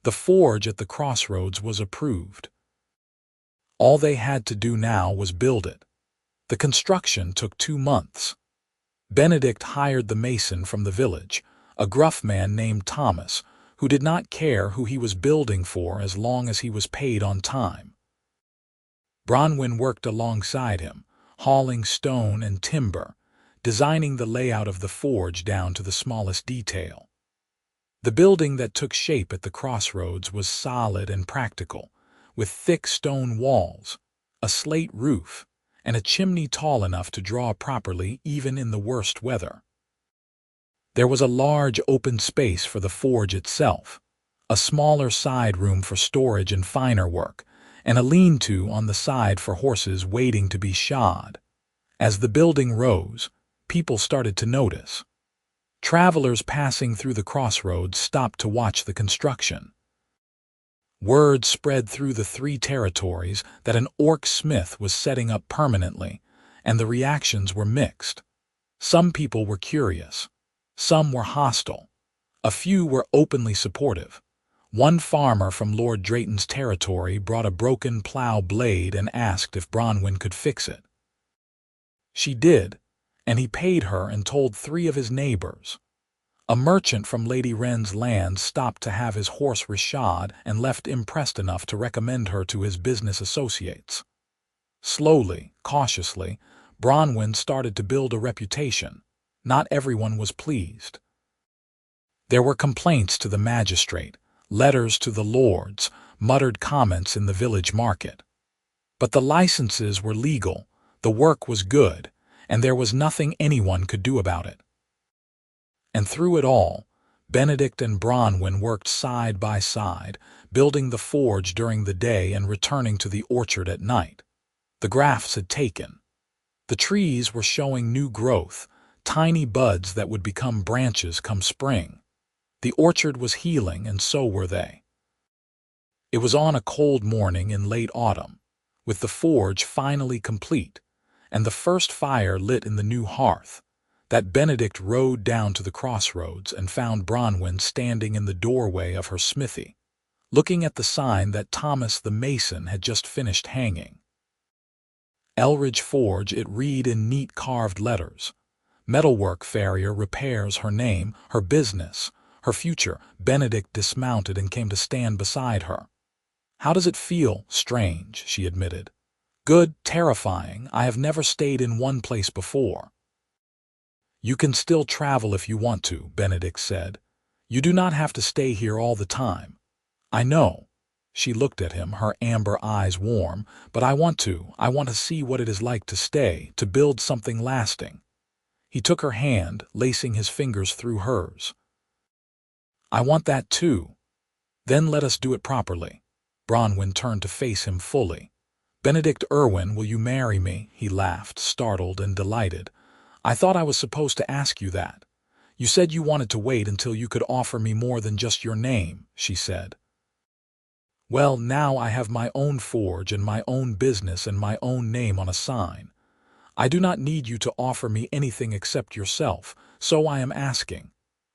The forge at the crossroads was approved. All they had to do now was build it. The construction took 2 months. Benedict hired the mason from the village, a gruff man named Thomas, who did not care who he was building for as long as he was paid on time. Bronwyn worked alongside him, hauling stone and timber, designing the layout of the forge down to the smallest detail. The building that took shape at the crossroads was solid and practical, with thick stone walls, a slate roof, and a chimney tall enough to draw properly even in the worst weather. There was a large open space for the forge itself, a smaller side room for storage and finer work, and a lean-to on the side for horses waiting to be shod. As the building rose, people started to notice. Travelers passing through the crossroads stopped to watch the construction. Word spread through the 3 territories that an orc smith was setting up permanently, and the reactions were mixed. Some people were curious. Some were hostile. A few were openly supportive. One farmer from Lord Drayton's territory brought a broken plow blade and asked if Bronwyn could fix it. She did, and he paid her and told 3 of his neighbors. A merchant from Lady Wren's land stopped to have his horse reshod and left impressed enough to recommend her to his business associates. Slowly, cautiously, Bronwyn started to build a reputation. Not everyone was pleased. There were complaints to the magistrate, letters to the lords, muttered comments in the village market. But the licenses were legal, the work was good, and there was nothing anyone could do about it. And through it all, Benedict and Bronwyn worked side by side, building the forge during the day and returning to the orchard at night. The grafts had taken. The trees were showing new growth, tiny buds that would become branches come spring. The orchard was healing, and so were they. It was on a cold morning in late autumn, with the forge finally complete, and the first fire lit in the new hearth, that Benedict rode down to the crossroads and found Bronwyn standing in the doorway of her smithy, looking at the sign that Thomas the mason had just finished hanging. Elridge Forge, it read in neat carved letters. Metalwork farrier repairs, her name, her business, her future. Benedict dismounted and came to stand beside her. "How does it feel?" "Strange," she admitted. "Good, terrifying. I have never stayed in one place before." "You can still travel if you want to," Benedict said. "You do not have to stay here all the time." "I know." She looked at him, her amber eyes warm. "But I want to. I want to see what it is like to stay, to build something lasting." He took her hand, lacing his fingers through hers. "I want that too." "Then let us do it properly." Bronwyn turned to face him fully. "Benedict Irwin, will you marry me?" He laughed, startled and delighted. "I thought I was supposed to ask you that." "You said you wanted to wait until you could offer me more than just your name," she said. "Well, now I have my own forge and my own business and my own name on a sign. I do not need you to offer me anything except yourself, so I am asking.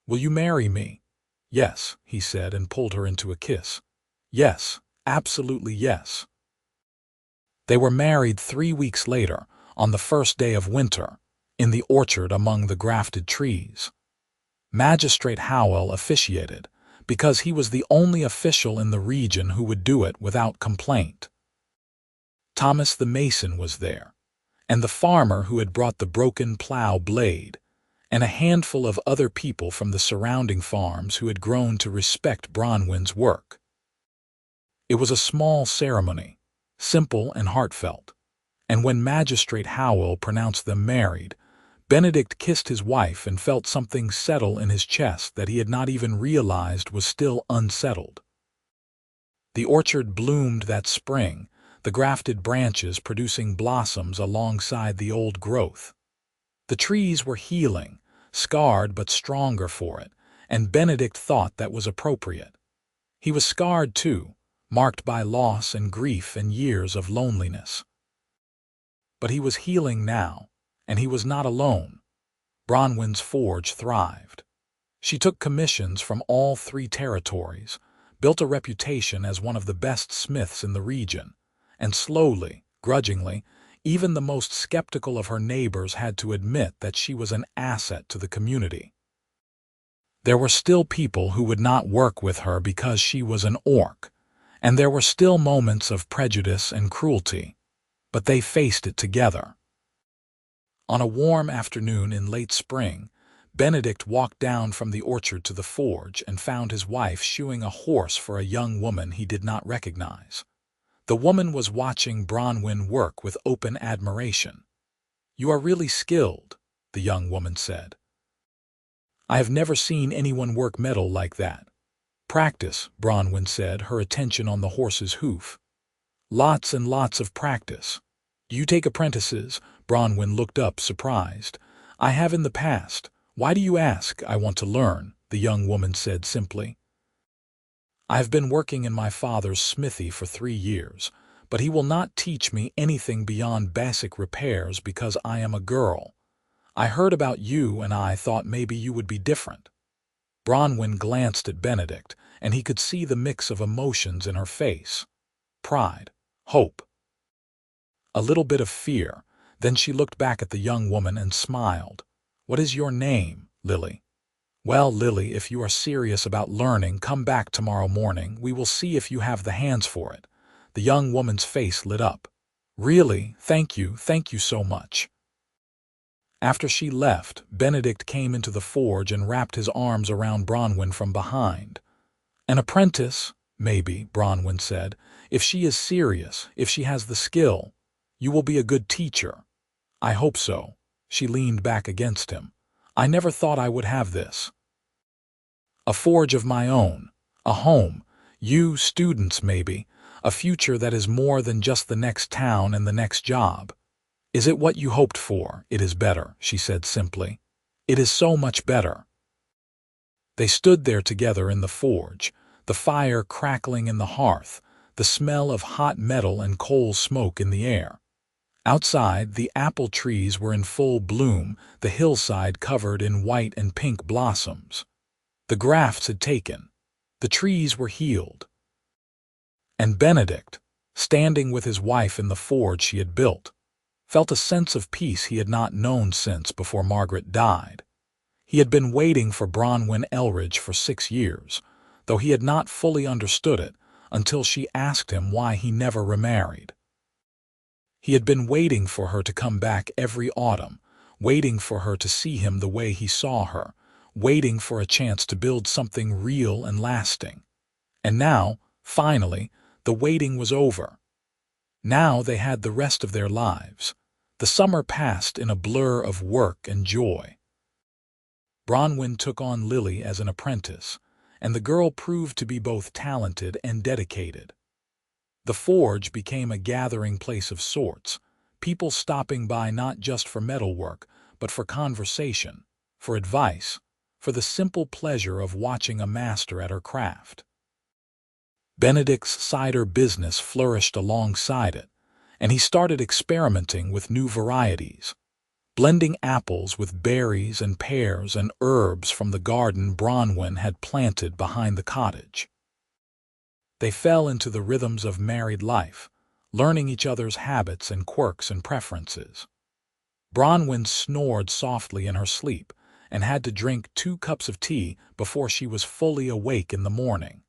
Will you marry me?" "Yes," he said and pulled her into a kiss. "Yes, absolutely yes." They were married 3 weeks later, on the first day of winter, in the orchard among the grafted trees. Magistrate Howell officiated, because he was the only official in the region who would do it without complaint. Thomas the mason was there, and the farmer who had brought the broken plow blade, and a handful of other people from the surrounding farms who had grown to respect Bronwyn's work. It was a small ceremony, simple and heartfelt, and when Magistrate Howell pronounced them married, Benedict kissed his wife and felt something settle in his chest that he had not even realized was still unsettled. The orchard bloomed that spring, the grafted branches producing blossoms alongside the old growth. The trees were healing, scarred but stronger for it, and Benedict thought that was appropriate. He was scarred too, marked by loss and grief and years of loneliness. But he was healing now, and he was not alone. Bronwyn's forge thrived. She took commissions from all 3 territories, built a reputation as one of the best smiths in the region, and slowly, grudgingly, even the most skeptical of her neighbors had to admit that she was an asset to the community. There were still people who would not work with her because she was an orc, and there were still moments of prejudice and cruelty, but they faced it together. On a warm afternoon in late spring, Benedict walked down from the orchard to the forge and found his wife shoeing a horse for a young woman he did not recognize. The woman was watching Bronwyn work with open admiration. "You are really skilled," the young woman said. "I have never seen anyone work metal like that." "Practice," Bronwyn said, her attention on the horse's hoof. "Lots and lots of practice." "Do you take apprentices?" Bronwyn looked up, surprised. "I have in the past. Why do you ask?" "I want to learn," the young woman said simply. "I have been working in my father's smithy for 3 years, but he will not teach me anything beyond basic repairs because I am a girl. I heard about you and I thought maybe you would be different." Bronwyn glanced at Benedict, and he could see the mix of emotions in her face. Pride, hope, a little bit of fear. Then she looked back at the young woman and smiled. "What is your name, Lily?" "Well, Lily, if you are serious about learning, come back tomorrow morning. We will see if you have the hands for it." The young woman's face lit up. "Really? Thank you so much." After she left, Benedict came into the forge and wrapped his arms around Bronwyn from behind. "An apprentice? Maybe," Bronwyn said. "If she is serious, if she has the skill, you will be a good teacher." "I hope so." She leaned back against him. "I never thought I would have this. A forge of my own, a home, you, students maybe, a future that is more than just the next town and the next job." "Is it what you hoped for?" "It is better," she said simply. "It is so much better." They stood there together in the forge, the fire crackling in the hearth, the smell of hot metal and coal smoke in the air. Outside, the apple trees were in full bloom, the hillside covered in white and pink blossoms. The grafts had taken. The trees were healed. And Benedict, standing with his wife in the forge she had built, felt a sense of peace he had not known since before Margaret died. He had been waiting for Bronwyn Elridge for 6 years, though he had not fully understood it until she asked him why he never remarried. He had been waiting for her to come back every autumn, waiting for her to see him the way he saw her, waiting for a chance to build something real and lasting. And now, finally, the waiting was over. Now they had the rest of their lives. The summer passed in a blur of work and joy. Bronwyn took on Lily as an apprentice, and the girl proved to be both talented and dedicated. The forge became a gathering place of sorts, people stopping by not just for metalwork, but for conversation, for advice, for the simple pleasure of watching a master at her craft. Benedict's cider business flourished alongside it, and he started experimenting with new varieties, blending apples with berries and pears and herbs from the garden Bronwyn had planted behind the cottage. They fell into the rhythms of married life, learning each other's habits and quirks and preferences. Bronwyn snored softly in her sleep and had to drink 2 cups of tea before she was fully awake in the morning.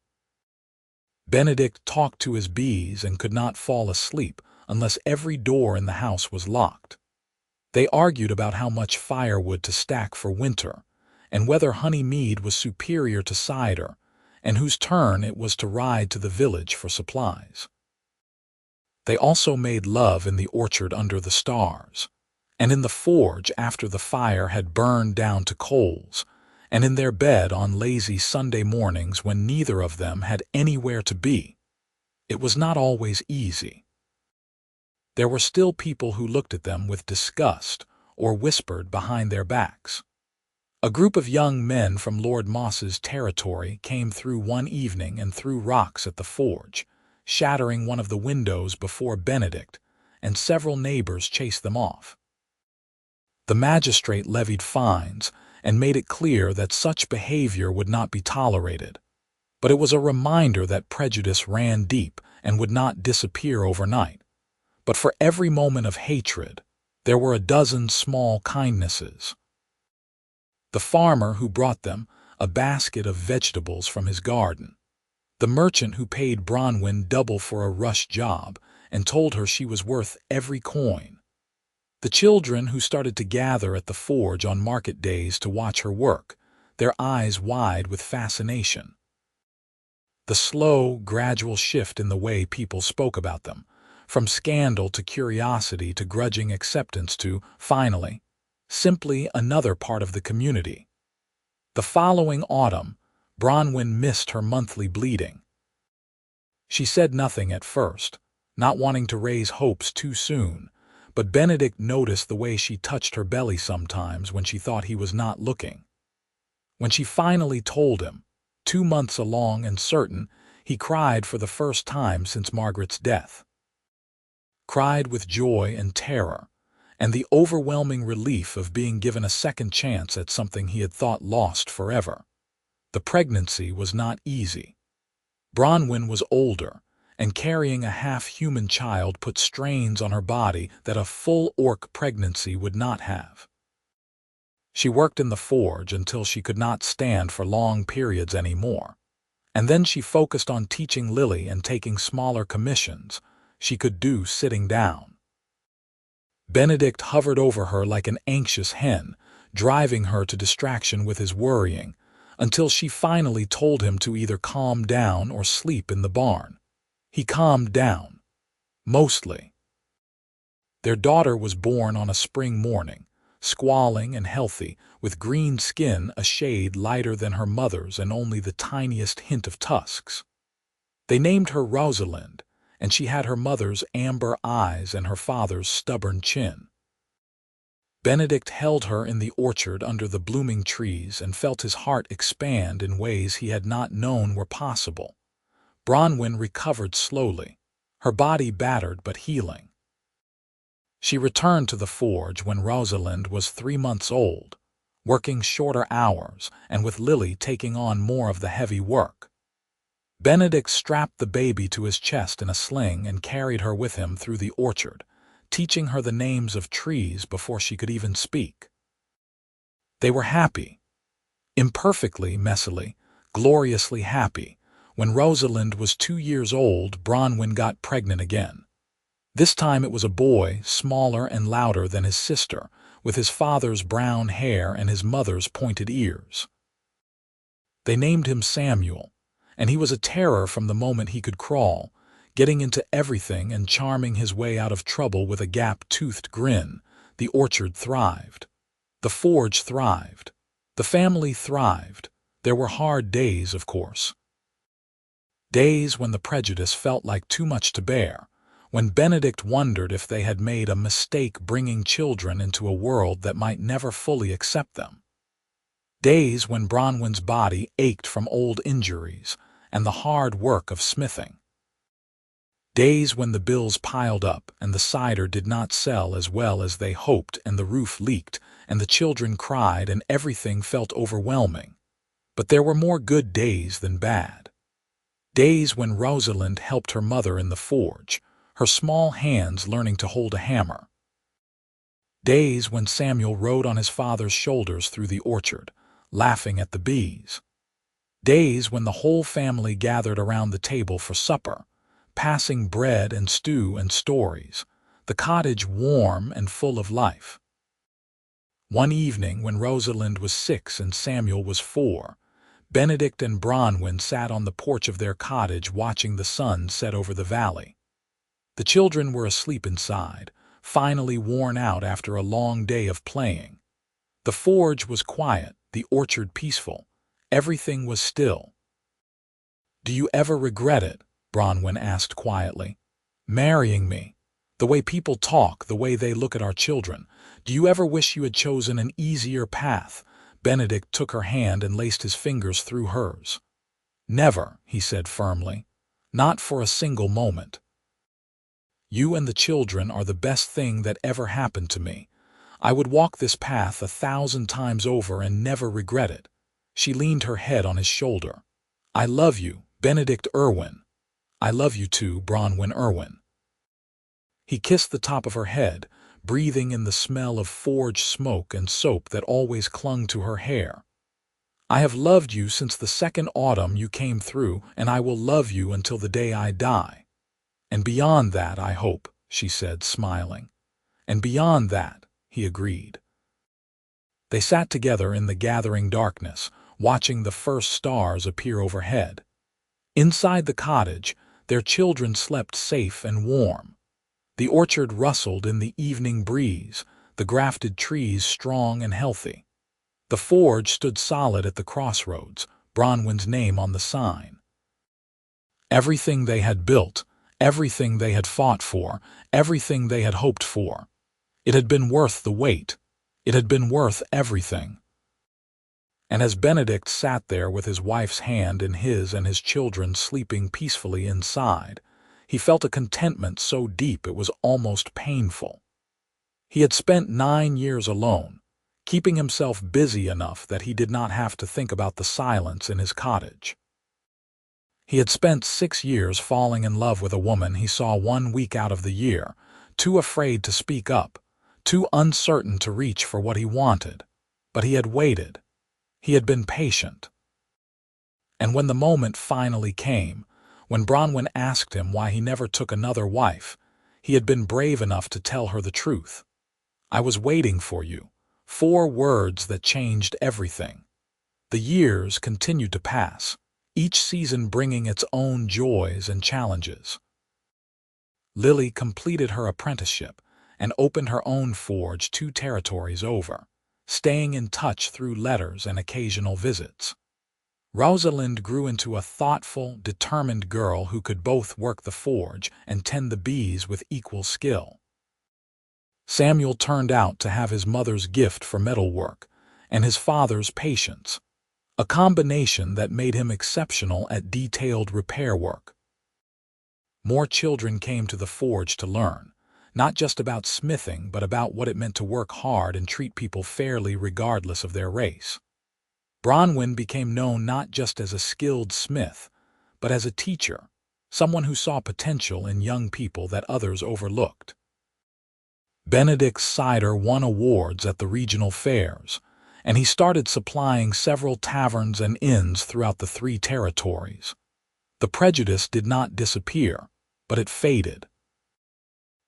Benedict talked to his bees and could not fall asleep unless every door in the house was locked. They argued about how much firewood to stack for winter, and whether honey mead was superior to cider, and whose turn it was to ride to the village for supplies. They also made love in the orchard under the stars, and in the forge after the fire had burned down to coals, and in their bed on lazy Sunday mornings when neither of them had anywhere to be. It was not always easy. There were still people who looked at them with disgust or whispered behind their backs. A group of young men from Lord Moss's territory came through one evening and threw rocks at the forge, shattering one of the windows before Benedict, and several neighbors chased them off. The magistrate levied fines and made it clear that such behavior would not be tolerated. But it was a reminder that prejudice ran deep and would not disappear overnight. But for every moment of hatred, there were a dozen small kindnesses. The farmer who brought them a basket of vegetables from his garden. The merchant who paid Bronwyn double for a rush job and told her she was worth every coin. The children who started to gather at the forge on market days to watch her work, their eyes wide with fascination. The slow, gradual shift in the way people spoke about them, from scandal to curiosity to grudging acceptance to, finally, simply another part of the community. The following autumn, Bronwyn missed her monthly bleeding. She said nothing at first, not wanting to raise hopes too soon, but Benedict noticed the way she touched her belly sometimes when she thought he was not looking. When she finally told him, 2 months along and certain, he cried for the first time since Margaret's death. Cried with joy and terror, and the overwhelming relief of being given a second chance at something he had thought lost forever. The pregnancy was not easy. Bronwyn was older, and carrying a half-human child put strains on her body that a full-orc pregnancy would not have. She worked in the forge until she could not stand for long periods anymore, and then she focused on teaching Lily and taking smaller commissions she could do sitting down. Benedict hovered over her like an anxious hen, driving her to distraction with his worrying, until she finally told him to either calm down or sleep in the barn. He calmed down. Mostly. Their daughter was born on a spring morning, squalling and healthy, with green skin a shade lighter than her mother's and only the tiniest hint of tusks. They named her Rosalind, and she had her mother's amber eyes and her father's stubborn chin. Benedict held her in the orchard under the blooming trees and felt his heart expand in ways he had not known were possible. Bronwyn recovered slowly, her body battered but healing. She returned to the forge when Rosalind was 3 months old, working shorter hours and with Lily taking on more of the heavy work. Benedict strapped the baby to his chest in a sling and carried her with him through the orchard, teaching her the names of trees before she could even speak. They were happy. Imperfectly, messily, gloriously happy. When Rosalind was 2 years old, Bronwyn got pregnant again. This time it was a boy, smaller and louder than his sister, with his father's brown hair and his mother's pointed ears. They named him Samuel, and he was a terror from the moment he could crawl, getting into everything and charming his way out of trouble with a gap-toothed grin. The orchard thrived. The forge thrived. The family thrived. There were hard days, of course. Days when the prejudice felt like too much to bear, when Benedict wondered if they had made a mistake bringing children into a world that might never fully accept them. Days when Bronwyn's body ached from old injuries and the hard work of smithing. Days when the bills piled up and the cider did not sell as well as they hoped and the roof leaked and the children cried and everything felt overwhelming. But there were more good days than bad. Days when Rosalind helped her mother in the forge, her small hands learning to hold a hammer. Days when Samuel rode on his father's shoulders through the orchard, laughing at the bees. Days when the whole family gathered around the table for supper, passing bread and stew and stories, the cottage warm and full of life. One evening when Rosalind was 6 and Samuel was 4, Benedict and Bronwyn sat on the porch of their cottage watching the sun set over the valley. The children were asleep inside, finally worn out after a long day of playing. The forge was quiet, the orchard peaceful. Everything was still. "Do you ever regret it?" Bronwyn asked quietly. "Marrying me. The way people talk, the way they look at our children. Do you ever wish you had chosen an easier path?" Benedict took her hand and laced his fingers through hers. "Never," he said firmly. "Not for a single moment. You and the children are the best thing that ever happened to me. I would walk this path 1,000 times over and never regret it." She leaned her head on his shoulder. "I love you, Benedict Irwin." "I love you too, Bronwyn Irwin." He kissed the top of her head, breathing in the smell of forge smoke and soap that always clung to her hair. "I have loved you since the second autumn you came through, and I will love you until the day I die. And beyond that, I hope," she said, smiling. "And beyond that," he agreed. They sat together in the gathering darkness, watching the first stars appear overhead. Inside the cottage, their children slept safe and warm. The orchard rustled in the evening breeze, the grafted trees strong and healthy. The forge stood solid at the crossroads, Bronwyn's name on the sign. Everything they had built, everything they had fought for, everything they had hoped for. It had been worth the wait. It had been worth everything. And as Benedict sat there with his wife's hand in his and his children sleeping peacefully inside, he felt a contentment so deep it was almost painful. He had spent 9 years alone, keeping himself busy enough that he did not have to think about the silence in his cottage. He had spent 6 years falling in love with a woman he saw 1 week out of the year, too afraid to speak up, too uncertain to reach for what he wanted. But he had waited. He had been patient. And when the moment finally came, when Bronwyn asked him why he never took another wife, he had been brave enough to tell her the truth. "I was waiting for you." 4 words that changed everything. The years continued to pass, each season bringing its own joys and challenges. Lily completed her apprenticeship and opened her own forge 2 territories over, staying in touch through letters and occasional visits. Rosalind grew into a thoughtful, determined girl who could both work the forge and tend the bees with equal skill. Samuel turned out to have his mother's gift for metalwork and his father's patience, a combination that made him exceptional at detailed repair work. More children came to the forge to learn, not just about smithing, but about what it meant to work hard and treat people fairly regardless of their race. Bronwyn became known not just as a skilled smith, but as a teacher, someone who saw potential in young people that others overlooked. Benedict's cider won awards at the regional fairs, and he started supplying several taverns and inns throughout the 3 territories. The prejudice did not disappear, but it faded.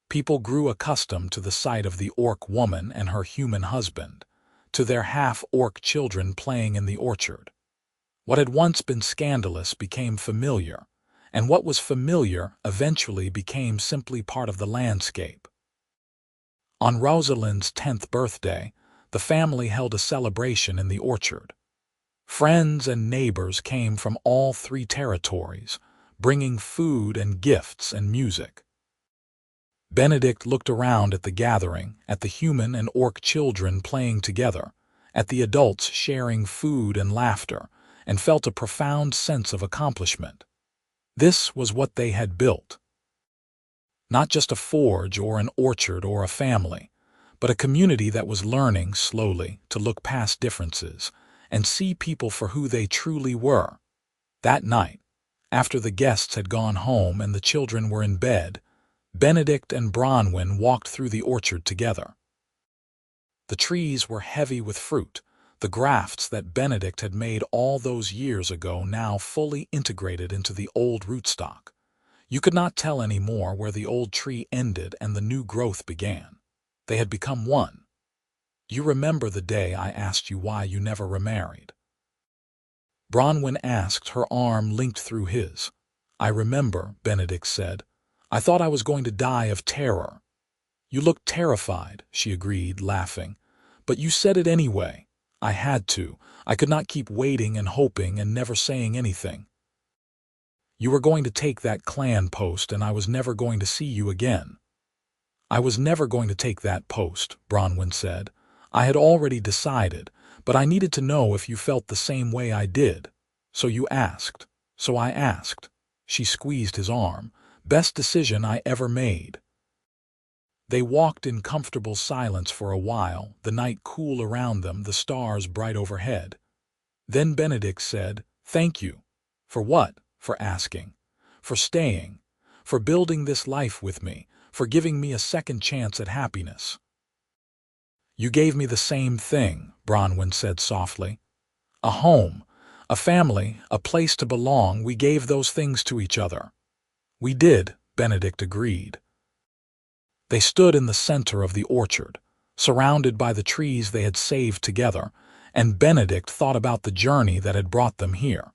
People grew accustomed to the sight of the orc woman and her human husband, to their half-orc children playing in the orchard. What had once been scandalous became familiar, and what was familiar eventually became simply part of the landscape. On Rosalind's 10th birthday, the family held a celebration in the orchard. Friends and neighbors came from all 3 territories, bringing food and gifts and music. Benedict looked around at the gathering, at the human and orc children playing together, at the adults sharing food and laughter, and felt a profound sense of accomplishment. This was what they had built. Not just a forge or an orchard or a family, but a community that was learning slowly to look past differences and see people for who they truly were. That night, after the guests had gone home and the children were in bed, Benedict and Bronwyn walked through the orchard together. The trees were heavy with fruit, the grafts that Benedict had made all those years ago now fully integrated into the old rootstock. You could not tell anymore where the old tree ended and the new growth began. They had become one. "You remember the day I asked you why you never remarried?" Bronwyn asked, her arm linked through his. "I remember," Benedict said. "I thought I was going to die of terror." "You looked terrified," she agreed, laughing. "But you said it anyway. I had to. I could not keep waiting and hoping and never saying anything." You were going to take that clan post and I was never going to see you again." "I was never going to take that post," Bronwyn said. "I had already decided, but I needed to know if you felt the same way I did. So you asked. So I asked." She squeezed his arm. "Best decision I ever made." They walked in comfortable silence for a while, the night cool around them, the stars bright overhead. Then Benedict said, "Thank you." "For what?" "For asking. For staying. For building this life with me. For giving me a second chance at happiness." "You gave me the same thing," Bronwyn said softly. "A home, a family, a place to belong. We gave those things to each other." "We did," Benedict agreed. They stood in the center of the orchard, surrounded by the trees they had saved together, and Benedict thought about the journey that had brought them here.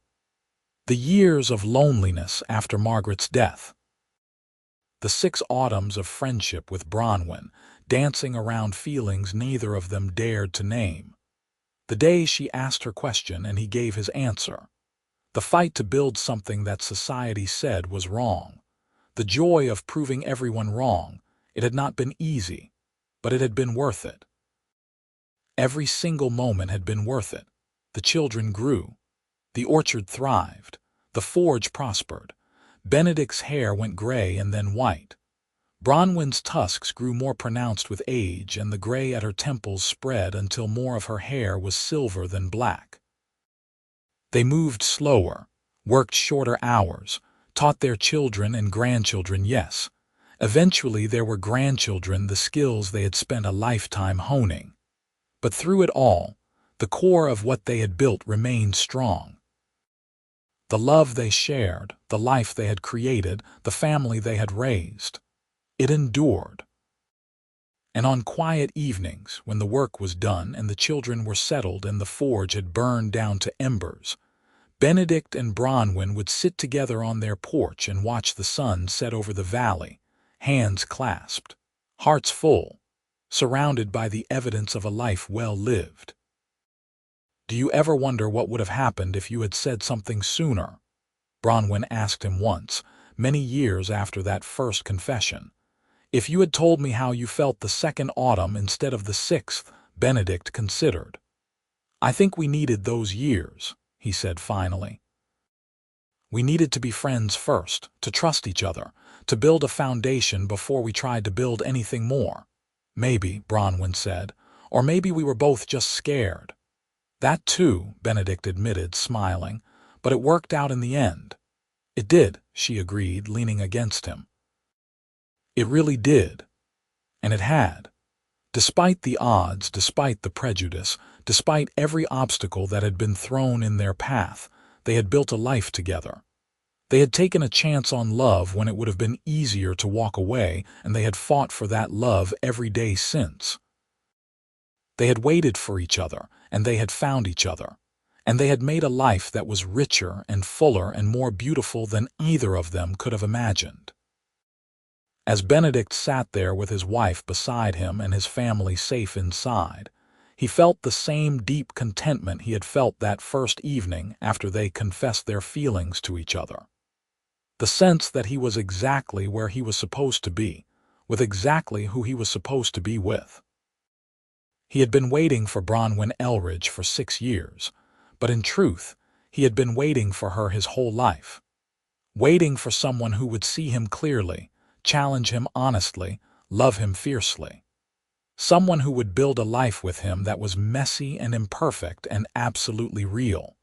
The years of loneliness after Margaret's death. The 6 autumns of friendship with Bronwyn, dancing around feelings neither of them dared to name. The day she asked her question and he gave his answer. The fight to build something that society said was wrong. The joy of proving everyone wrong. It had not been easy, but it had been worth it. Every single moment had been worth it. The children grew. The orchard thrived. The forge prospered. Benedict's hair went gray and then white. Bronwyn's tusks grew more pronounced with age, and the gray at her temples spread until more of her hair was silver than black. They moved slower, worked shorter hours, taught their children and grandchildren, yes. Eventually there were grandchildren, the skills they had spent a lifetime honing. But through it all, the core of what they had built remained strong. The love they shared, the life they had created, the family they had raised. It endured. And on quiet evenings, when the work was done and the children were settled and the forge had burned down to embers, Benedict and Bronwyn would sit together on their porch and watch the sun set over the valley, hands clasped, hearts full, surrounded by the evidence of a life well lived. "Do you ever wonder what would have happened if you had said something sooner?" Bronwyn asked him once, many years after that first confession. "If you had told me how you felt the second autumn instead of the 6th, Benedict considered. "I think we needed those years," he said finally. "We needed to be friends first, to trust each other, to build a foundation before we tried to build anything more. Maybe," Bronwyn said, "or maybe we were both just scared." "That too," Benedict admitted, smiling, "but it worked out in the end." "It did," she agreed, leaning against him. "It really did." And it had. Despite the odds, despite the prejudice, despite every obstacle that had been thrown in their path, they had built a life together. They had taken a chance on love when it would have been easier to walk away, and they had fought for that love every day since. They had waited for each other, and they had found each other. And they had made a life that was richer and fuller and more beautiful than either of them could have imagined. As Benedict sat there with his wife beside him and his family safe inside, he felt the same deep contentment he had felt that first evening after they confessed their feelings to each other. The sense that he was exactly where he was supposed to be, with exactly who he was supposed to be with. He had been waiting for Bronwyn Elridge for 6 years, but in truth, he had been waiting for her his whole life. Waiting for someone who would see him clearly, challenge him honestly, love him fiercely. Someone who would build a life with him that was messy and imperfect and absolutely real.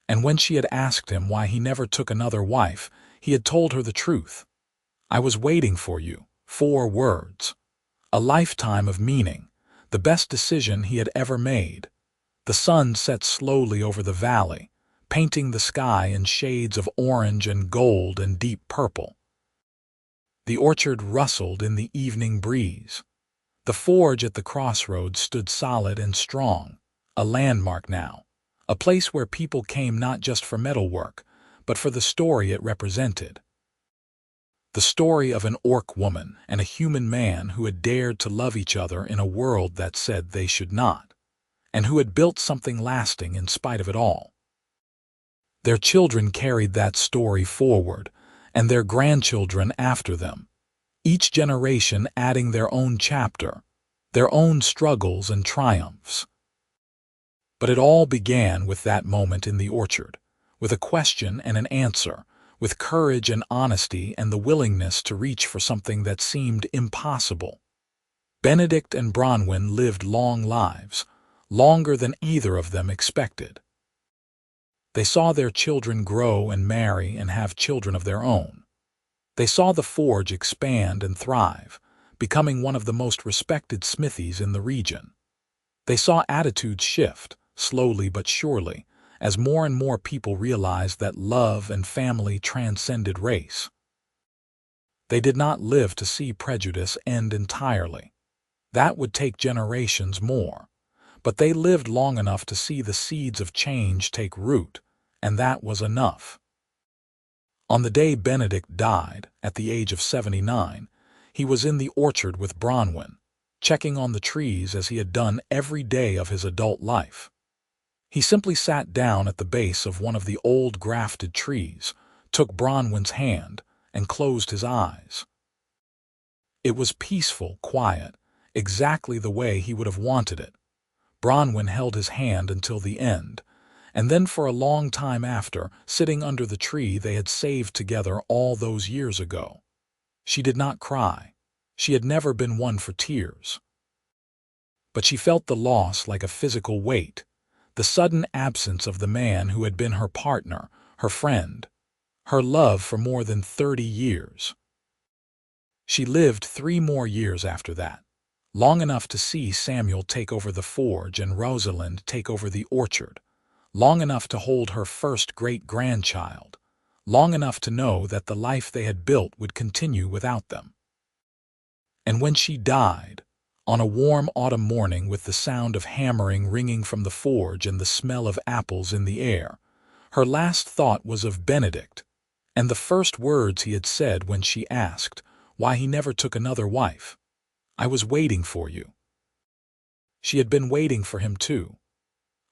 And when she had asked him why he never took another wife, he had told her the truth. "I was waiting for you." 4 words. A lifetime of meaning, the best decision he had ever made. The sun set slowly over the valley, painting the sky in shades of orange and gold and deep purple. The orchard rustled in the evening breeze. The forge at the crossroads stood solid and strong, a landmark now, a place where people came not just for metalwork, but for the story it represented. The story of an orc woman and a human man who had dared to love each other in a world that said they should not, and who had built something lasting in spite of it all. Their children carried that story forward, and their grandchildren after them, each generation adding their own chapter, their own struggles and triumphs. But it all began with that moment in the orchard, with a question and an answer, with courage and honesty and the willingness to reach for something that seemed impossible. Benedict and Bronwyn lived long lives, longer than either of them expected. They saw their children grow and marry and have children of their own. They saw the forge expand and thrive, becoming one of the most respected smithies in the region. They saw attitudes shift, slowly but surely, as more and more people realized that love and family transcended race. They did not live to see prejudice end entirely. That would take generations more. But they lived long enough to see the seeds of change take root, and that was enough. On the day Benedict died, at the age of 79, he was in the orchard with Bronwyn, checking on the trees as he had done every day of his adult life. He simply sat down at the base of one of the old grafted trees, took Bronwyn's hand, and closed his eyes. It was peaceful, quiet, exactly the way he would have wanted it. Bronwyn held his hand until the end, and then for a long time after, sitting under the tree they had saved together all those years ago. She did not cry. She had never been one for tears. But she felt the loss like a physical weight, the sudden absence of the man who had been her partner, her friend, her love for more than 30 years. She lived 3 more years after that, long enough to see Samuel take over the forge and Rosalind take over the orchard, long enough to hold her first great-grandchild, long enough to know that the life they had built would continue without them. And when she died, on a warm autumn morning with the sound of hammering ringing from the forge and the smell of apples in the air, her last thought was of Benedict, and the first words he had said when she asked why he never took another wife. "I was waiting for you." She had been waiting for him too,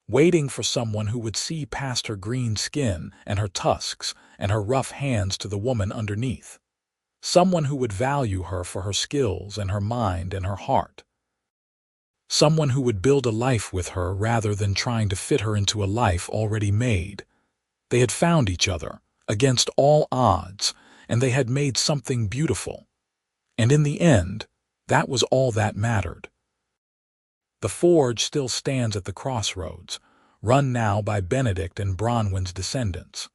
waiting for someone who would see past her green skin and her tusks and her rough hands to the woman underneath, someone who would value her for her skills and her mind and her heart, someone who would build a life with her rather than trying to fit her into a life already made. They had found each other, against all odds, and they had made something beautiful. And in the end, that was all that mattered. The forge still stands at the crossroads, run now by Benedict and Bronwyn's descendants.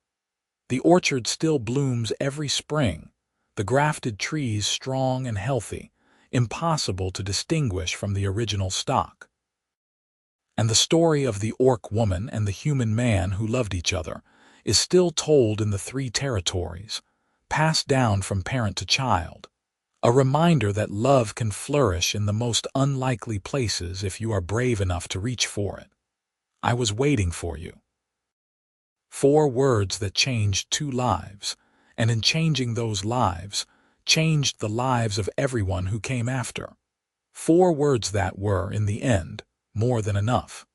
The orchard still blooms every spring, the grafted trees strong and healthy, impossible to distinguish from the original stock. And the story of the orc woman and the human man who loved each other is still told in the 3 territories, passed down from parent to child. A reminder that love can flourish in the most unlikely places if you are brave enough to reach for it. I was waiting for you. 4 words that changed 2 lives, and in changing those lives, changed the lives of everyone who came after. 4 words that were, in the end, more than enough.